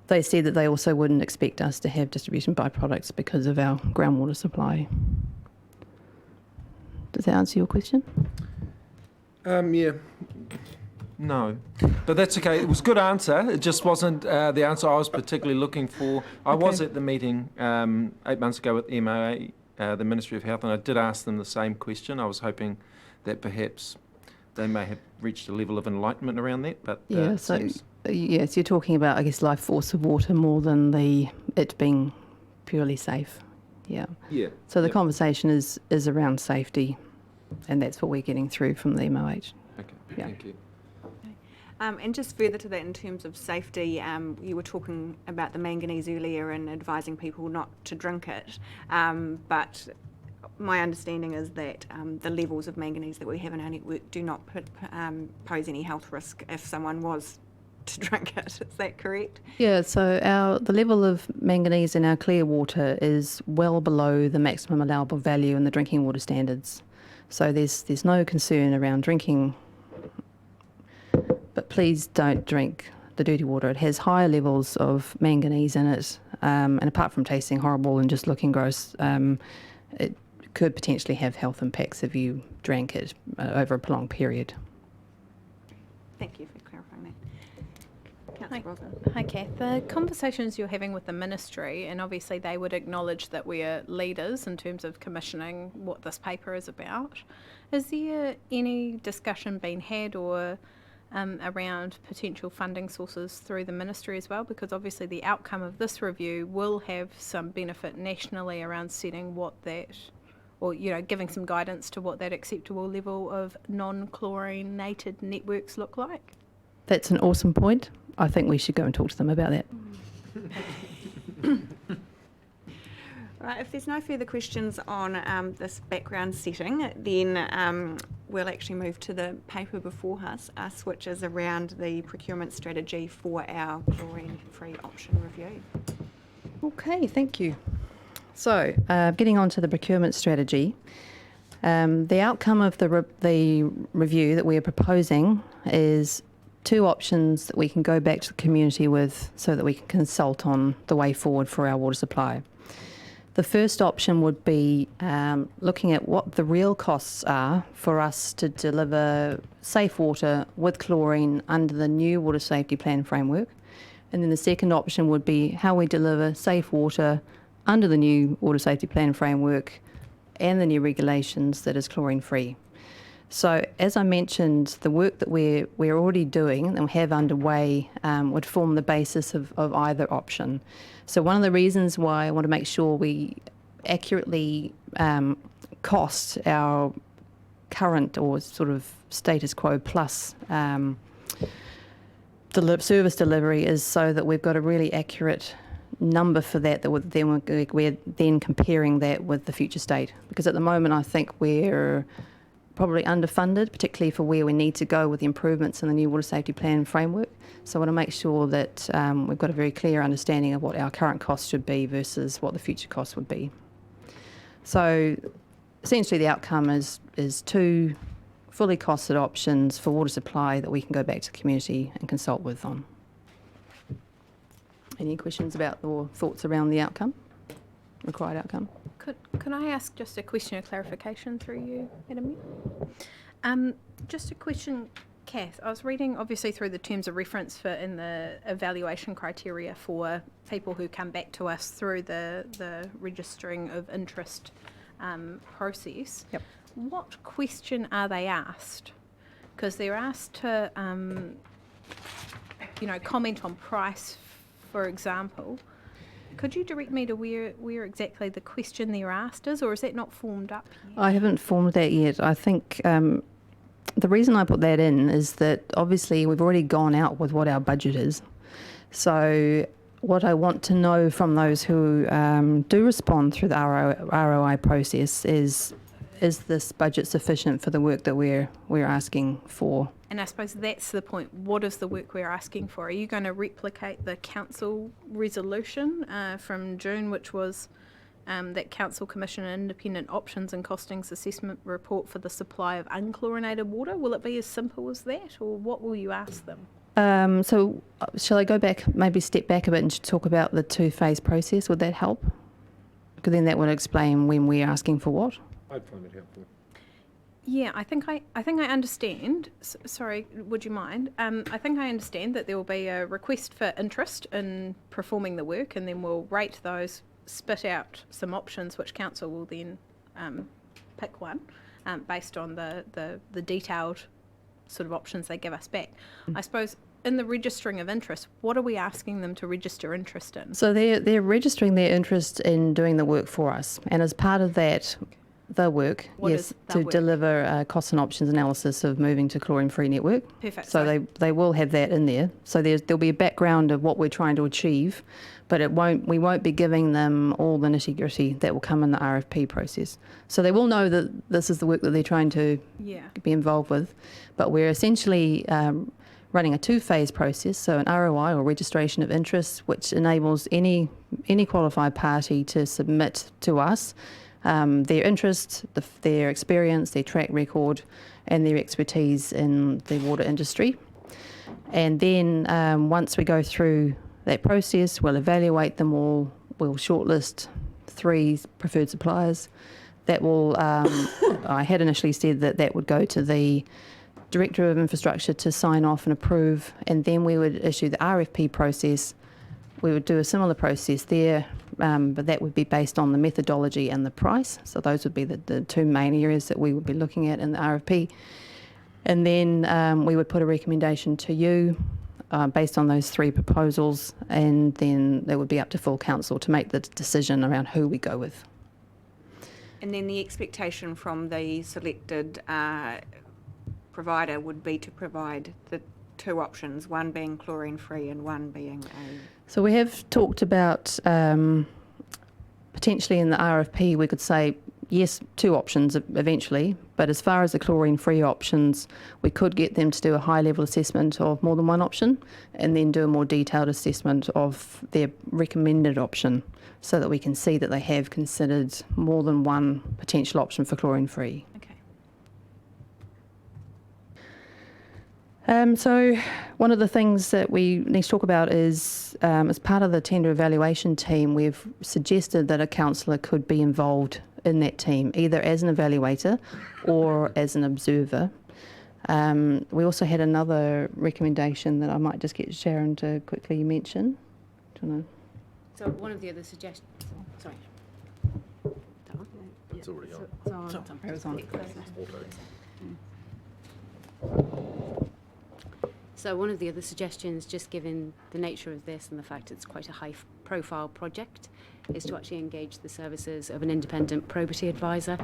Speaker 5: they said that they also wouldn't expect us to have distribution byproducts because of our groundwater supply. Does that answer your question?
Speaker 6: Yeah. No. But that's okay. It was a good answer. It just wasn't the answer I was particularly looking for. I was at the meeting 8 months ago with MOA, the Ministry of Health, and I did ask them the same question. I was hoping that perhaps they may have reached a level of enlightenment around that, but
Speaker 5: yes, you're talking about, I guess, life force of water more than it being purely safe. Yeah.
Speaker 6: Yeah.
Speaker 5: So the conversation is around safety, and that's what we're getting through from the MOH.
Speaker 6: Okay.
Speaker 5: Yeah.
Speaker 6: Thank you.
Speaker 1: And just further to that, in terms of safety, you were talking about the manganese earlier and advising people not to drink it. But my understanding is that the levels of manganese that we have in our network do not pose any health risk if someone was to drink it. Is that correct?
Speaker 5: Yeah, so the level of manganese in our clear water is well below the maximum allowable value in the drinking water standards. So there's no concern around drinking, but please don't drink the dirty water. It has higher levels of manganese in it, and apart from tasting horrible and just looking gross, it could potentially have health impacts if you drank it over a prolonged period.
Speaker 1: Thank you for clarifying that.
Speaker 7: Hi, Kath. The conversations you're having with the ministry, and obviously they would acknowledge that we are leaders in terms of commissioning what this paper is about. Is there any discussion being had or around potential funding sources through the ministry as well? Because obviously the outcome of this review will have some benefit nationally around setting what that, or giving some guidance to what that acceptable level of non-chlorinated networks look like.
Speaker 5: That's an awesome point. I think we should go and talk to them about that.
Speaker 1: Right, if there's no further questions on this background setting, then we'll actually move to the paper before us, which is around the procurement strategy for our chlorine-free option review.
Speaker 5: Okay, thank you. So, getting on to the procurement strategy, the outcome of the review that we are proposing is 2 options that we can go back to the community with so that we can consult on the way forward for our water supply. The first option would be looking at what the real costs are for us to deliver safe water with chlorine under the new Water Safety Plan framework. And then the second option would be how we deliver safe water under the new Water Safety Plan framework and the new regulations that is chlorine-free. So, as I mentioned, the work that we're already doing and have underway would form the basis of either option. So one of the reasons why I want to make sure we accurately cost our current or sort of status quo plus service delivery is so that we've got a really accurate number for that we're then comparing that with the future state. Because at the moment I think we're probably underfunded, particularly for where we need to go with the improvements in the new water safety plan framework. So I want to make sure that we've got a very clear understanding of what our current costs should be versus what the future costs would be. So essentially the outcome is 2 fully costed options for water supply that we can go back to the community and consult with on. Any questions about or thoughts around the outcome, required outcome?
Speaker 7: Could I ask just a question of clarification through you, Madam Mayor? Just a question, Kath. I was reading obviously through the terms of reference in the evaluation criteria for people who come back to us through the registering of interest process.
Speaker 5: Yep.
Speaker 7: What question are they asked? Because they're asked to, comment on price, for example. Could you direct me to where exactly the question they're asked is, or is that not formed up yet?
Speaker 5: I haven't formed that yet. I think the reason I put that in is that obviously we've already gone out with what our budget is. So what I want to know from those who do respond through the ROI process is this budget sufficient for the work that we're asking for?
Speaker 7: And I suppose that's the point. What is the work we're asking for? Are you going to replicate the council resolution from June, which was that council commission an independent options and costings assessment report for the supply of unchlorinated water? Will it be as simple as that, or what will you ask them?
Speaker 5: So shall I go back, maybe step back a bit and talk about the 2-phase process? Would that help? Because then that would explain when we're asking for what.
Speaker 14: I'd find it helpful.
Speaker 7: Yeah, I think I understand. Sorry, would you mind? I think I understand that there will be a request for interest in performing the work, and then we'll rate those, spit out some options, which council will then pick one based on the detailed sort of options they give us back. I suppose in the registering of interest, what are we asking them to register interest in?
Speaker 5: So they're registering their interest in doing the work for us, and as part of that, the work,
Speaker 7: What
Speaker 5: yes,
Speaker 7: is the
Speaker 5: to
Speaker 7: work?
Speaker 5: deliver a cost and options analysis of moving to chlorine-free network.
Speaker 7: Perfect.
Speaker 5: So they will have that in there. So there'll be a background of what we're trying to achieve, but we won't be giving them all the nitty-gritty that will come in the RFP process. So they will know that this is the work that they're trying to be involved with, but we're essentially running a 2-phase process, so an ROI or registration of interest, which enables any qualified party to submit to us their interest, their experience, their track record, and their expertise in the water industry. And then once we go through that process, we'll evaluate them all, we'll shortlist 3 preferred suppliers. That will, I had initially said that would go to the Director of Infrastructure to sign off and approve, and then we would issue the RFP process. We would do a similar process there, but that would be based on the methodology and the price. So those would be the 2 main areas that we would be looking at in the RFP. And then we would put a recommendation to you based on those 3 proposals, and then that would be up to full council to make the decision around who we go with.
Speaker 1: And then the expectation from the selected provider would be to provide the 2 options, one being chlorine-free and one being a...
Speaker 5: So we have talked about potentially in the RFP we could say, yes, 2 options eventually, but as far as the chlorine-free options, we could get them to do a high-level assessment of more than one option and then do a more detailed assessment of their recommended option so that we can see that they have considered more than one potential option for chlorine-free.
Speaker 7: Okay.
Speaker 5: So one of the things that we need to talk about is, as part of the tender evaluation team, we've suggested that a councillor could be involved in that team, either as an evaluator or as an observer. We also had another recommendation that I might just get Sharon to quickly mention. Do you want
Speaker 15: So one of the other suggestions, sorry.
Speaker 8: It's already on.
Speaker 5: It was on.
Speaker 15: So one of the other suggestions, just given the nature of this and the fact it's quite a high profile project is to actually engage the services of an independent probity advisor.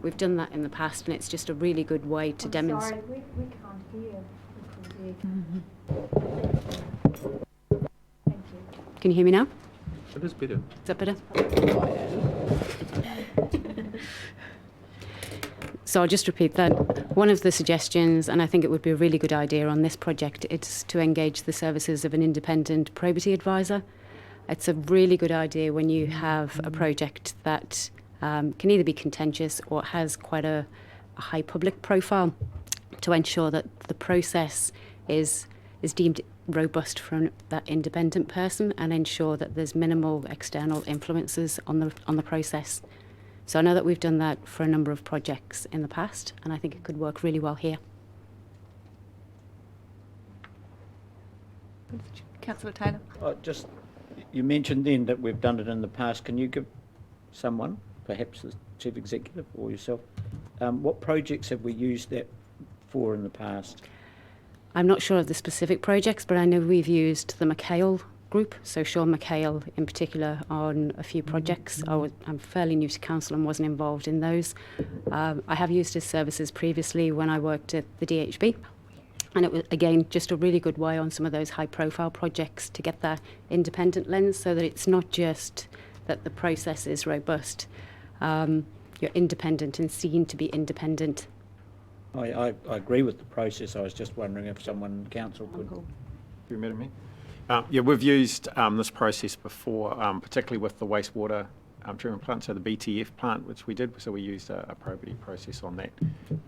Speaker 15: We've done that in the past, and it's just a really good way to demonstrate.
Speaker 12: Sorry, we can't hear. Thank you.
Speaker 15: Can you hear me now?
Speaker 6: It is better.
Speaker 15: Is that better? So I'll just repeat that. One of the suggestions, and I think it would be a really good idea on this project, is to engage the services of an independent probity advisor. It's a really good idea when you have a project that can either be contentious or has quite a high public profile, to ensure that the process is deemed robust from that independent person and ensure that there's minimal external influences on the process. So I know that we've done that for a number of projects in the past, and I think it could work really well here.
Speaker 13: Councillor Taylor.
Speaker 14: Just, you mentioned then that we've done it in the past. Can you give someone, perhaps the Chief Executive or yourself, what projects have we used that for in the past?
Speaker 15: I'm not sure of the specific projects, but I know we've used the McHale group, so Sean McHale in particular, on a few projects. I'm fairly new to council and wasn't involved in those. I have used his services previously when I worked at the DHB, and it was, again, just a really good way on some of those high-profile projects to get that independent lens, so that it's not just that the process is robust. You're independent and seen to be independent.
Speaker 14: I agree with the process. I was just wondering if someone in council could.
Speaker 2: You met me? Yeah, we've used this process before, particularly with the wastewater treatment plant, so the BTF plant, which we did. So we used a probity process on that,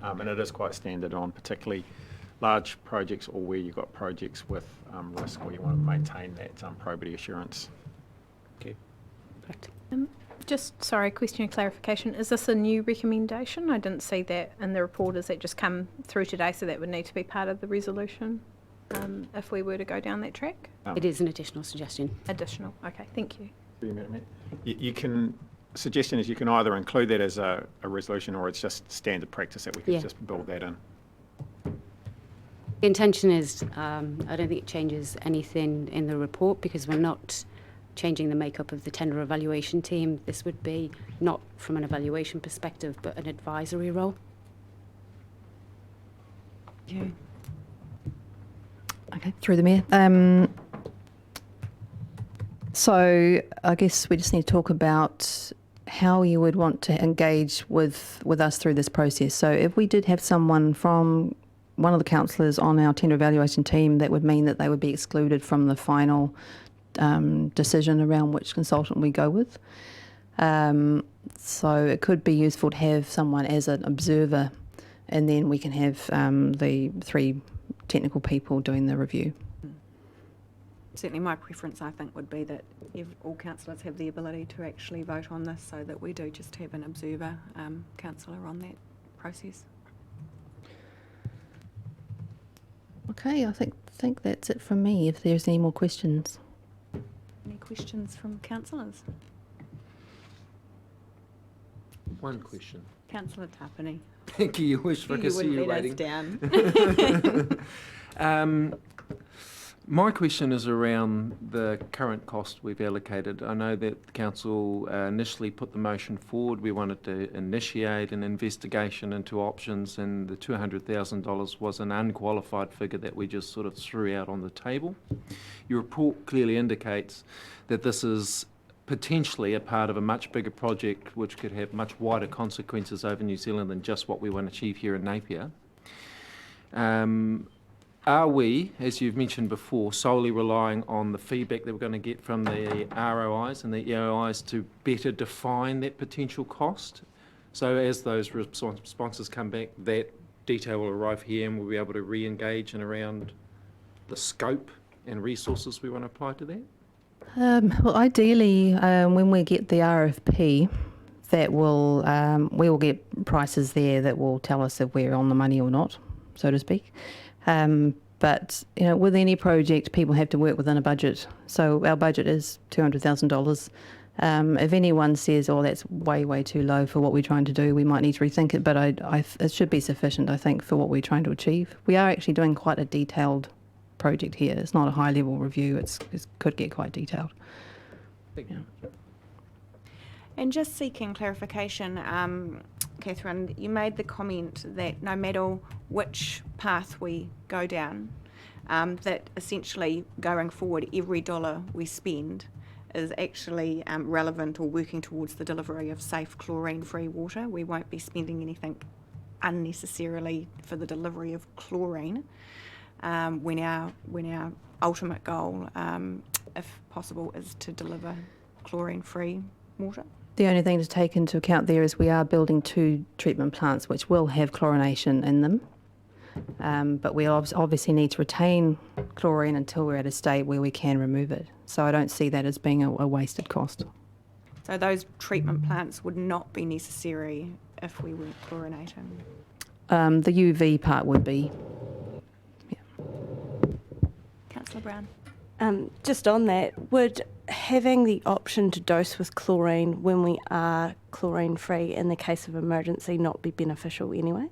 Speaker 2: and it is quite standard on particularly large projects or where you've got projects with risk where you want to maintain that probity assurance.
Speaker 14: Okay.
Speaker 15: Correct.
Speaker 7: Just, sorry, question of clarification. Is this a new recommendation? I didn't see that in the report. Has that just come through today, so that would need to be part of the resolution if we were to go down that track?
Speaker 15: It is an additional suggestion.
Speaker 7: Additional. Okay, thank you.
Speaker 2: You can, suggestion is you can either include that as a resolution, or it's just standard practice that we can just build that in.
Speaker 15: The intention is, I don't think it changes anything in the report, because we're not changing the makeup of the tender evaluation team. This would be not from an evaluation perspective, but an advisory role.
Speaker 5: Okay. Okay, through the Mayor. So I guess we just need to talk about how you would want to engage with us through this process. So if we did have someone from one of the councillors on our tender evaluation team, that would mean that they would be excluded from the final decision around which consultant we go with. So it could be useful to have someone as an observer, and then we can have the 3 technical people doing the review.
Speaker 16: Certainly my preference, I think, would be that all councillors have the ability to actually vote on this, so that we do just have an observer councillor on that process.
Speaker 5: Okay, I think that's it from me, if there's any more questions.
Speaker 16: Any questions from councillors?
Speaker 6: One question.
Speaker 16: Councillor Tapani.
Speaker 10: Thank you, your wish for
Speaker 16: You wouldn't let us
Speaker 10: down.
Speaker 6: My question is around the current cost we've allocated. I know that the council initially put the motion forward. We wanted to initiate an investigation into options, and the $200,000 was an unqualified figure that we just sort of threw out on the table. Your report clearly indicates that this is potentially a part of a much bigger project which could have much wider consequences over New Zealand than just what we want to achieve here in Napier. Are we, as you've mentioned before, solely relying on the feedback that we're going to get from the ROIs and the EOIs to better define that potential cost? So as those responses come back, that detail will arrive here, and we'll be able to re-engage in around the scope and resources we want to apply to that?
Speaker 5: Well, ideally, when we get the RFP, that will we will get prices there that will tell us if we're on the money or not, so to speak. But with any project, people have to work within a budget. So our budget is $200,000. If anyone says, "Oh, that's way too low for what we're trying to do," we might need to rethink it. But it should be sufficient, I think, for what we're trying to achieve. We are actually doing quite a detailed project here. It's not a high-level review. It could get quite detailed.
Speaker 1: And just seeking clarification, Catherine, you made the comment that no matter which path we go down, that essentially going forward, every dollar we spend is actually relevant or working towards the delivery of safe chlorine-free water. We won't be spending anything unnecessarily for the delivery of chlorine when our ultimate goal, if possible, is to deliver chlorine-free water.
Speaker 5: The only thing to take into account there is we are building 2 treatment plants which will have chlorination in them. But we obviously need to retain chlorine until we're at a state where we can remove it. So I don't see that as being a wasted cost.
Speaker 1: So those treatment plants would not be necessary if we weren't chlorinating?
Speaker 5: The UV part would be.
Speaker 1: Councillor Brown.
Speaker 17: Just on that, would having the option to dose with chlorine when we are chlorine-free in the case of emergency not be beneficial anyway?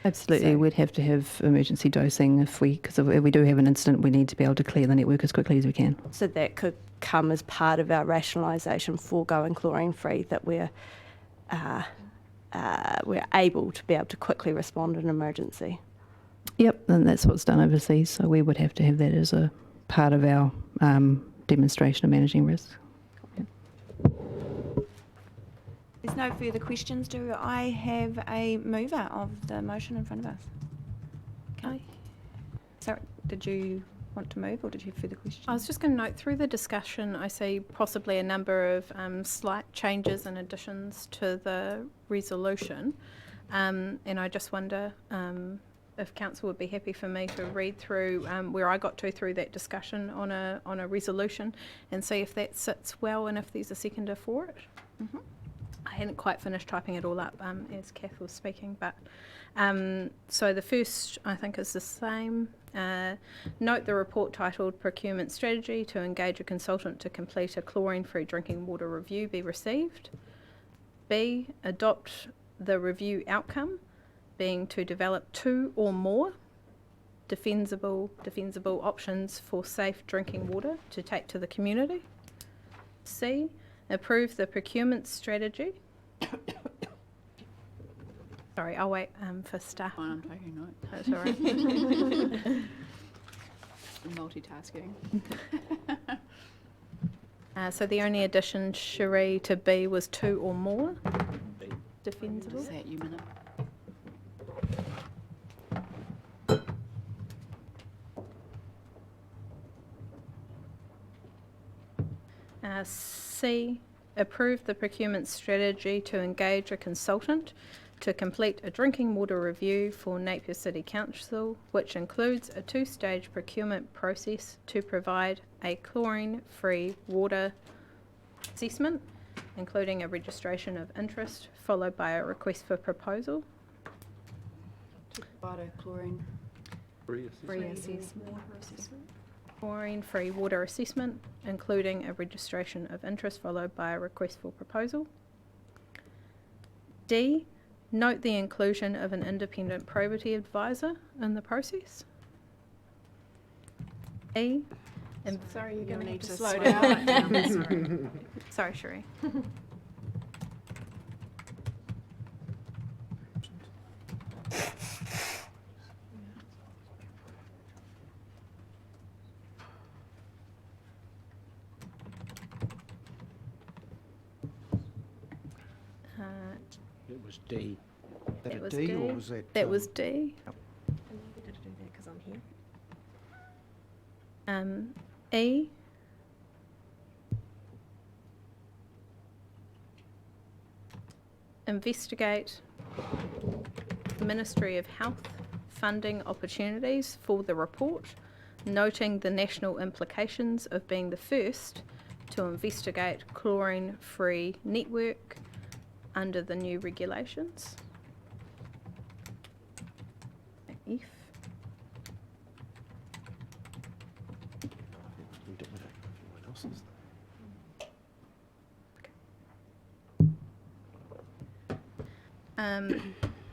Speaker 5: Absolutely, we'd have to have emergency dosing because if we do have an incident, we need to be able to clear the network as quickly as we can.
Speaker 17: So that could come as part of our rationalisation for going chlorine-free, that we're able to be able to quickly respond in an emergency.
Speaker 5: Yep, and that's what's done overseas, so we would have to have that as a part of our demonstration of managing risk.
Speaker 1: There's no further questions. Do I have a mover of the motion in front of us? Okay. Sorry, did you want to move or did you have further questions?
Speaker 7: I was just going to note through the discussion, I see possibly a number of slight changes and additions to the resolution, and I just wonder if council would be happy for me to read through where I got to through that discussion on a resolution and see if that sits well and if there's a seconder for it.
Speaker 1: Mm-hmm.
Speaker 7: I hadn't quite finished typing it all up as Kath was speaking, but so the first I think is the same. Note the report titled Procurement Strategy to engage a consultant to complete a chlorine-free drinking water review be received. B, adopt the review outcome, being to develop 2 or more defensible options for safe drinking water to take to the community. C, approve the procurement strategy. Sorry, I'll wait for staff.
Speaker 16: Fine, I'm taking notes.
Speaker 7: That's all right.
Speaker 16: Multitasking.
Speaker 7: So the only addition, Cherie, to B was 2 or more defensible.
Speaker 16: Is that you, minute?
Speaker 7: C, approve the procurement strategy to engage a consultant to complete a drinking water review for Napier City Council, which includes a 2-stage procurement process to provide a chlorine-free water assessment, including a registration of interest, followed by a request for proposal.
Speaker 16: To provide a chlorine-free assessment.
Speaker 7: Chlorine-free water assessment, including a registration of interest, followed by a request for proposal. D, note the inclusion of an independent probity advisor in the process. E,
Speaker 16: sorry, you're going to need to
Speaker 7: slow
Speaker 16: slow
Speaker 7: down.
Speaker 16: down.
Speaker 7: Sorry, Cherie.
Speaker 14: It was D.
Speaker 7: That was
Speaker 9: D,
Speaker 7: D.
Speaker 9: or was that?
Speaker 7: That was D.
Speaker 16: Did I do that because I'm here?
Speaker 7: E, investigate Ministry of Health funding opportunities for the report, noting the national implications of being the first to investigate chlorine-free network under the new regulations. If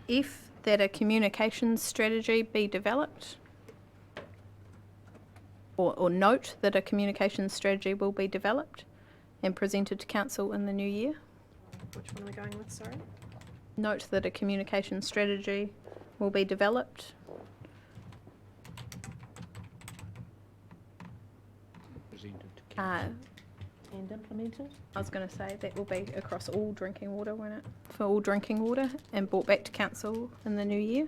Speaker 7: if that a communications strategy be developed, or note that a communications strategy will be developed and presented to council in the new year.
Speaker 16: Which one are we going with, sorry?
Speaker 7: Note that a communication strategy will be developed.
Speaker 14: Presented to council.
Speaker 12: And implemented?
Speaker 7: I was going to say that will be across all drinking water, won't it? For all drinking water and brought back to council in the new year.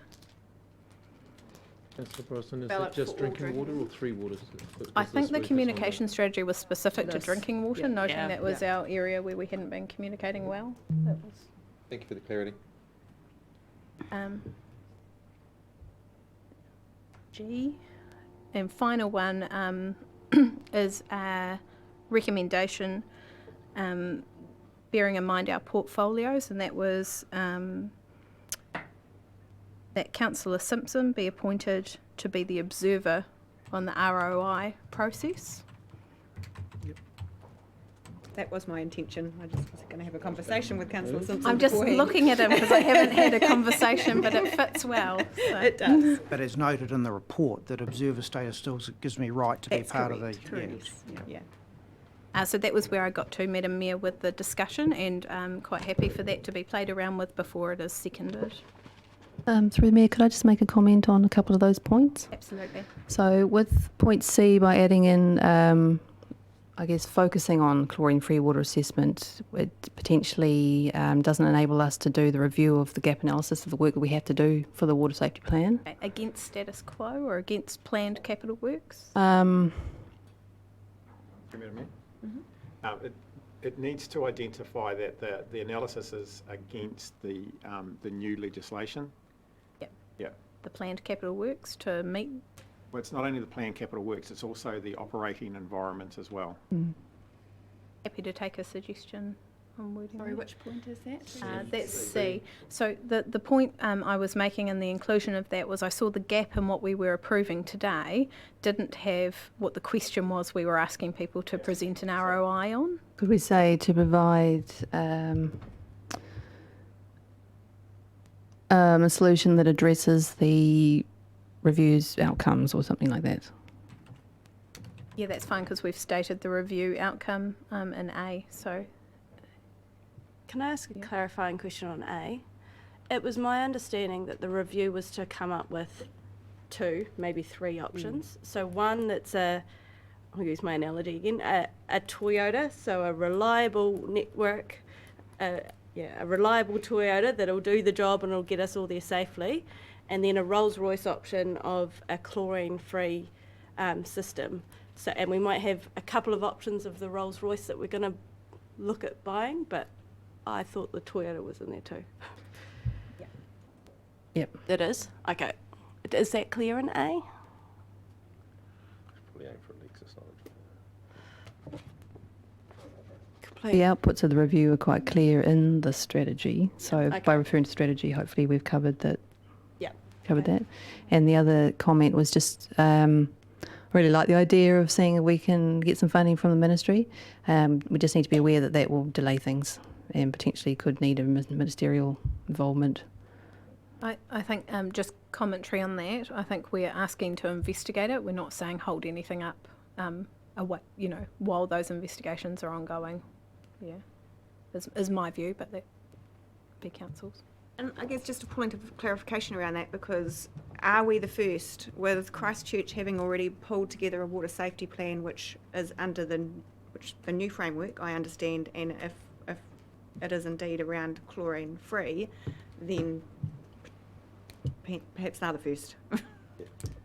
Speaker 6: Councillor Brosnan, is
Speaker 16: Ballot
Speaker 6: that just
Speaker 16: for all
Speaker 6: drinking water or 3 waters?
Speaker 7: I think the communication strategy was specific to
Speaker 16: This.
Speaker 7: drinking water,
Speaker 16: Yeah.
Speaker 7: noting
Speaker 16: Yeah.
Speaker 7: that was
Speaker 16: Yeah.
Speaker 7: our area where we hadn't been communicating well. That was,
Speaker 6: Thank you for the clarity.
Speaker 7: G. And final one is a recommendation bearing in mind our portfolios, and that was that Councillor Simpson be appointed to be the observer on the ROI process.
Speaker 16: That was my intention. I just was going to have a conversation with Councillor Simpson.
Speaker 7: I'm just
Speaker 16: beforehand.
Speaker 7: looking at him because I haven't had a conversation, but it fits well. So.
Speaker 16: It does.
Speaker 9: But as noted in the report, that observer status still gives me right to be
Speaker 16: That's
Speaker 9: part
Speaker 16: correct.
Speaker 9: of the... yeah.
Speaker 16: Yes. Yeah.
Speaker 7: So that was where I got to, Madam Mayor, with the discussion, and I'm quite happy for that to be played around with before it is seconded.
Speaker 5: Through the Mayor, could I just make a comment on a couple of those points?
Speaker 7: Absolutely.
Speaker 5: So with point C, by adding in, I guess, focusing on chlorine-free water assessment, it potentially doesn't enable us to do the review of the gap analysis of the work that we have to do for the water safety plan.
Speaker 7: Against status quo or against planned capital works?
Speaker 2: Madam Mayor? It needs to identify that the analysis is against the new legislation.
Speaker 7: Yep.
Speaker 2: Yeah.
Speaker 7: The planned capital works to meet.
Speaker 2: Well, it's not only the planned capital works, it's also the operating environment as well.
Speaker 7: Happy to take a suggestion on wording.
Speaker 16: Sorry, which point is that?
Speaker 7: That's C. So the point I was making in the inclusion of that was I saw the gap in what we were approving today didn't have what the question was we were asking people to present an ROI on.
Speaker 5: Could we say to provide a solution that addresses the review's outcomes or something like that?
Speaker 7: Yeah, that's fine because we've stated the review outcome in A. So
Speaker 17: Can I ask a clarifying question on A? It was my understanding that the review was to come up with 2, maybe 3 options. So one that's I'll use my analogy again, a Toyota, so a reliable network, a reliable Toyota that'll do the job and it'll get us all there safely, and then a Rolls-Royce option of a chlorine-free system. So, and we might have a couple of options of the Rolls-Royce that we're going to look at buying, but I thought the Toyota was in there too.
Speaker 5: Yep.
Speaker 17: It is? Okay. Is that clear in A?
Speaker 6: Probably aim for a Lexus,
Speaker 5: The outputs of the review are quite clear in the strategy. So
Speaker 17: Okay.
Speaker 5: by referring to strategy, hopefully we've covered that.
Speaker 17: Yeah.
Speaker 5: Covered that. And the other comment was just really like the idea of seeing if we can get some funding from the ministry. We just need to be aware that that will delay things and potentially could need a ministerial involvement.
Speaker 7: I think just commentary on that. I think we're asking to investigate it. We're not saying hold anything up, while those investigations are ongoing. Yeah, is my view, but that be council's.
Speaker 1: And I guess just a point of clarification around that, because are we the first, with Christchurch having already pulled together a water safety plan which is under the new framework, I understand, and if it is indeed around chlorine free, then perhaps they're the first.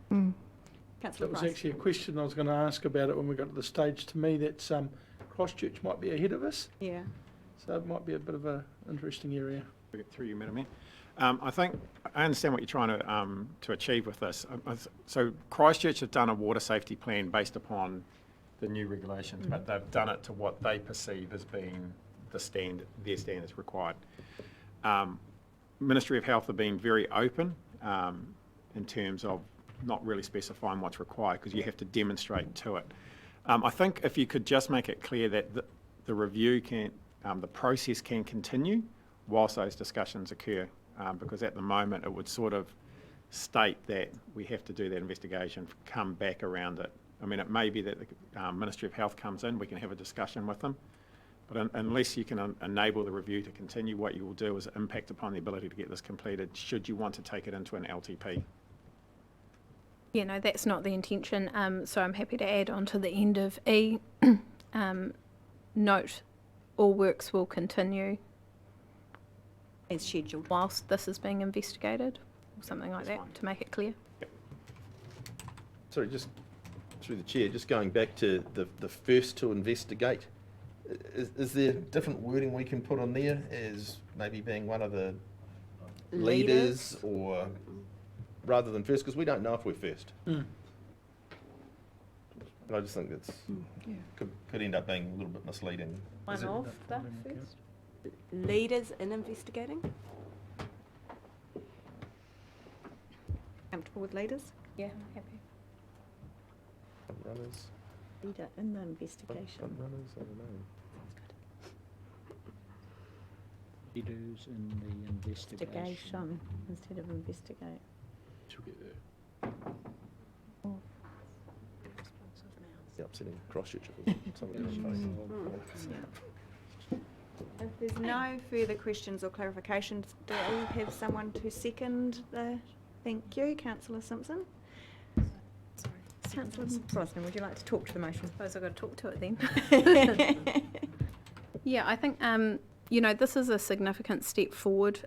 Speaker 11: That was actually a question I was going to ask about it when we got to the stage. To me, that's Christchurch might be ahead of us,
Speaker 1: Yeah.
Speaker 11: so it might be a bit of an interesting area.
Speaker 2: Through you, Madam Mayor. I think I understand what you're trying to achieve with this. So Christchurch have done a water safety plan based upon the new regulations, but they've done it to what they perceive as being their standards required. Ministry of Health have been very open in terms of not really specifying what's required because you have to demonstrate to it. I think if you could just make it clear that the review the process can continue whilst those discussions occur, because at the moment it would sort of state that we have to do that investigation, come back around it. I mean, it may be that the Ministry of Health comes in, we can have a discussion with them, But unless you can enable the review to continue, what you will do is impact upon the ability to get this completed should you want to take it into an LTP.
Speaker 7: Yeah, no, that's not the intention. So I'm happy to add on to the end of E. Note, all works will continue
Speaker 16: as scheduled
Speaker 7: whilst this is being investigated, or something like that, to make it clear.
Speaker 2: Yep.
Speaker 8: Sorry, just through the chair, just going back to the first to investigate. Is there different wording we can put on there as maybe being one of the leaders or rather than first? Because we don't know if we're first. And I just think that's could end up being a little bit misleading.
Speaker 7: One of the first?
Speaker 16: leaders in investigating. Comfortable with leaders?
Speaker 7: Yeah, I'm happy.
Speaker 8: Runners.
Speaker 13: Leader in the investigation.
Speaker 8: Runners, I don't know.
Speaker 14: Leaders in the investigation.
Speaker 13: Investigation instead of investigate.
Speaker 8: Yeah, upsetting Christchurch if it was somebody else.
Speaker 1: If there's no further questions or clarifications, do we have someone to second the, thank you, Councillor Simpson. Councillor Brosnan, would you like to talk to the motion?
Speaker 7: I suppose I've got to talk to it then. Yeah, I think, you know, this is a significant step forward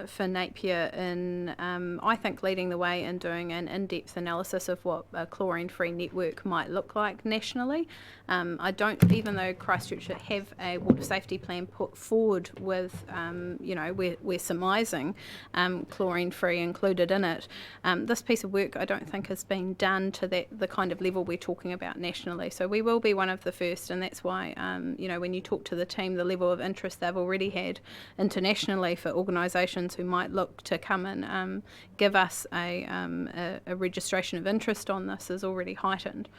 Speaker 7: for Napier in, I think, leading the way in doing an in-depth analysis of what a chlorine-free network might look like nationally. I don't, even though Christchurch have a water safety plan put forward with, you know, we're surmising chlorine-free included in it, this piece of work I don't think has been done to the kind of level we're talking about nationally. So we will be one of the first, and that's why, you know, when you talk to the team, the level of interest they've already had internationally for organisations who might look to come and give us a registration of interest on this is already heightened.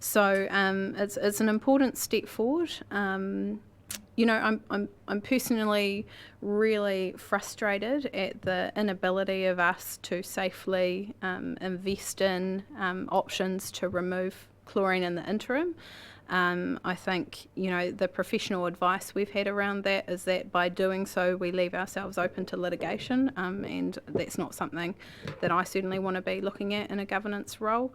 Speaker 7: So it's an important step forward. You know, I'm personally really frustrated at the inability of us to safely invest in options to remove chlorine in the interim. I think, you know, the professional advice we've had around that is that by doing so we leave ourselves open to litigation, and that's not something that I certainly want to be looking at in a governance role.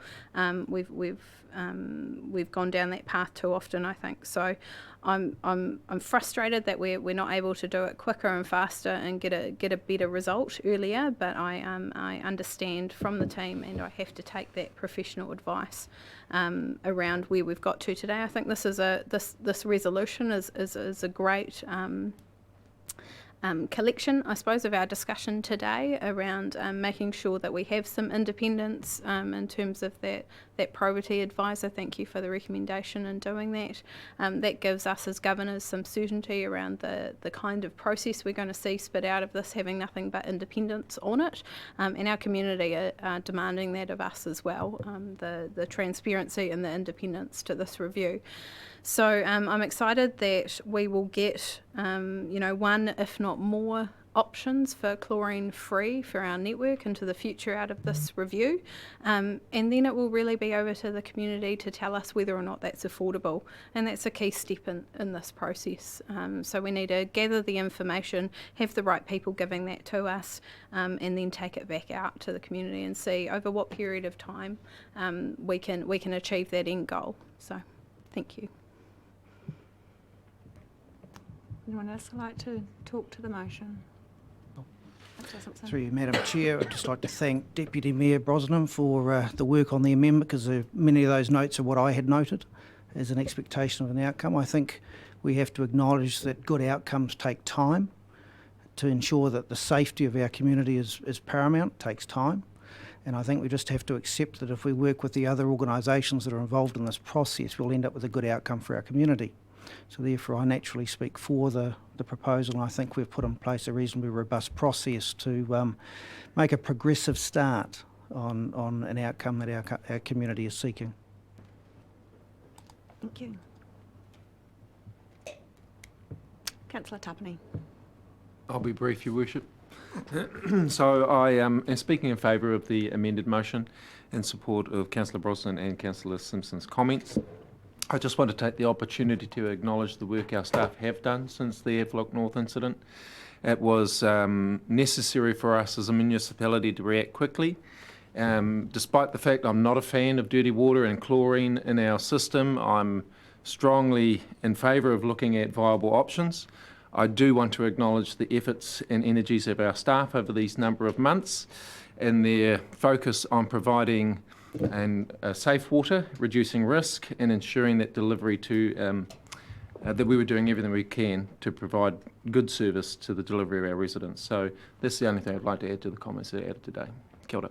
Speaker 7: We've gone down that path too often, I think. So I'm frustrated that we're not able to do it quicker and faster and get a better result earlier. But I understand from the team, and I have to take that professional advice around where we've got to today. I think this is this resolution is a great collection, I suppose, of our discussion today around making sure that we have some independence in terms of that probity advisor. Thank you for the recommendation in doing that. That gives us as governors some certainty around the kind of process we're going to see spit out of this, having nothing but independence on it. And our community are demanding that of us as well, the transparency and the independence to this review. So I'm excited that we will get, you know, one, if not more, options for chlorine-free for our network into the future out of this review. And then it will really be over to the community to tell us whether or not that's affordable. And that's a key step in this process. So we need to gather the information, have the right people giving that to us, and then take it back out to the community and see over what period of time we can achieve that end goal. So thank you.
Speaker 16: Anyone else like to talk to the motion?
Speaker 9: Through you, Madam Chair, I'd just like to thank Deputy Mayor Brosnan for the work on the amendment, because many of those notes are what I had noted as an expectation of an outcome. I think we have to acknowledge that good outcomes take time. To ensure that the safety of our community is paramount takes time. And I think we just have to accept that if we work with the other organisations that are involved in this process, we'll end up with a good outcome for our community. So therefore I naturally speak for the proposal, and I think we've put in place a reasonably robust process to make a progressive start on an outcome that our community is seeking.
Speaker 16: Thank you. Councillor Tapani.
Speaker 6: I'll be brief, Your Worship. So I am speaking in favour of the amended motion in support of Councillor Brosnan and Councillor Simpson's comments. I just want to take the opportunity to acknowledge the work our staff have done since the Havelock North incident. It was necessary for us as a municipality to react quickly. Despite the fact I'm not a fan of dirty water and chlorine in our system, I'm strongly in favour of looking at viable options. I do want to acknowledge the efforts and energies of our staff over these number of months and their focus on providing safe water, reducing risk and ensuring that delivery to that we were doing everything we can to provide good service to the delivery of our residents. So that's the only thing I'd like to add to the comments that I added today. Kia ora.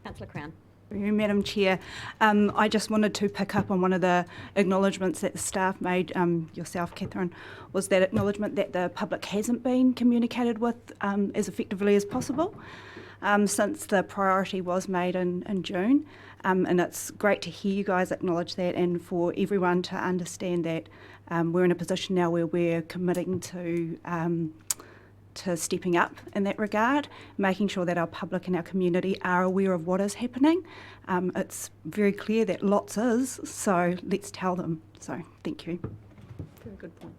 Speaker 18: Councillor Crown.
Speaker 19: Thank you, Madam Chair. I just wanted to pick up on one of the acknowledgements that the staff made, yourself, Catherine, was that acknowledgement that the public hasn't been communicated with as effectively as possible since the priority was made in June. And it's great to hear you guys acknowledge that and for everyone to understand that we're in a position now where we're committing to stepping up in that regard, making sure that our public and our community are aware of what is happening. It's very clear that lots is, so let's tell them. So thank you.
Speaker 1: Very good point.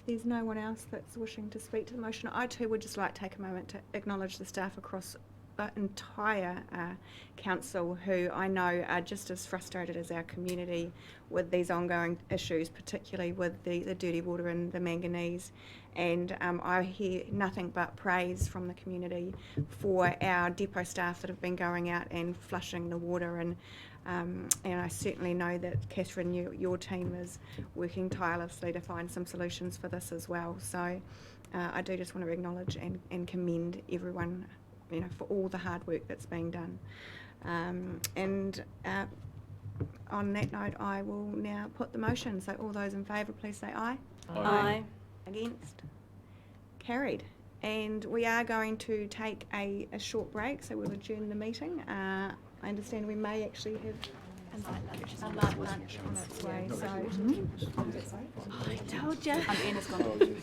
Speaker 1: There's no one else that's wishing to speak to the motion. I too would just like to take a moment to acknowledge the staff across the entire council who I know are just as frustrated as our community with these ongoing issues, particularly with the dirty water and the manganese. And I hear nothing but praise from the community for our depot staff that have been going out and flushing the water, and I certainly know that Catherine, your team is working tirelessly to find some solutions for this as well. So I do just want to acknowledge and commend everyone, for all the hard work that's being done. On that note, I will now put the motion. So all those in favour, please say aye.
Speaker 17: Aye.
Speaker 1: Against? Carried. And we are going to take a short break, so we'll adjourn the meeting. I understand we may actually have a light lunch on its way. So,
Speaker 17: I told you.
Speaker 1: Anna's gone.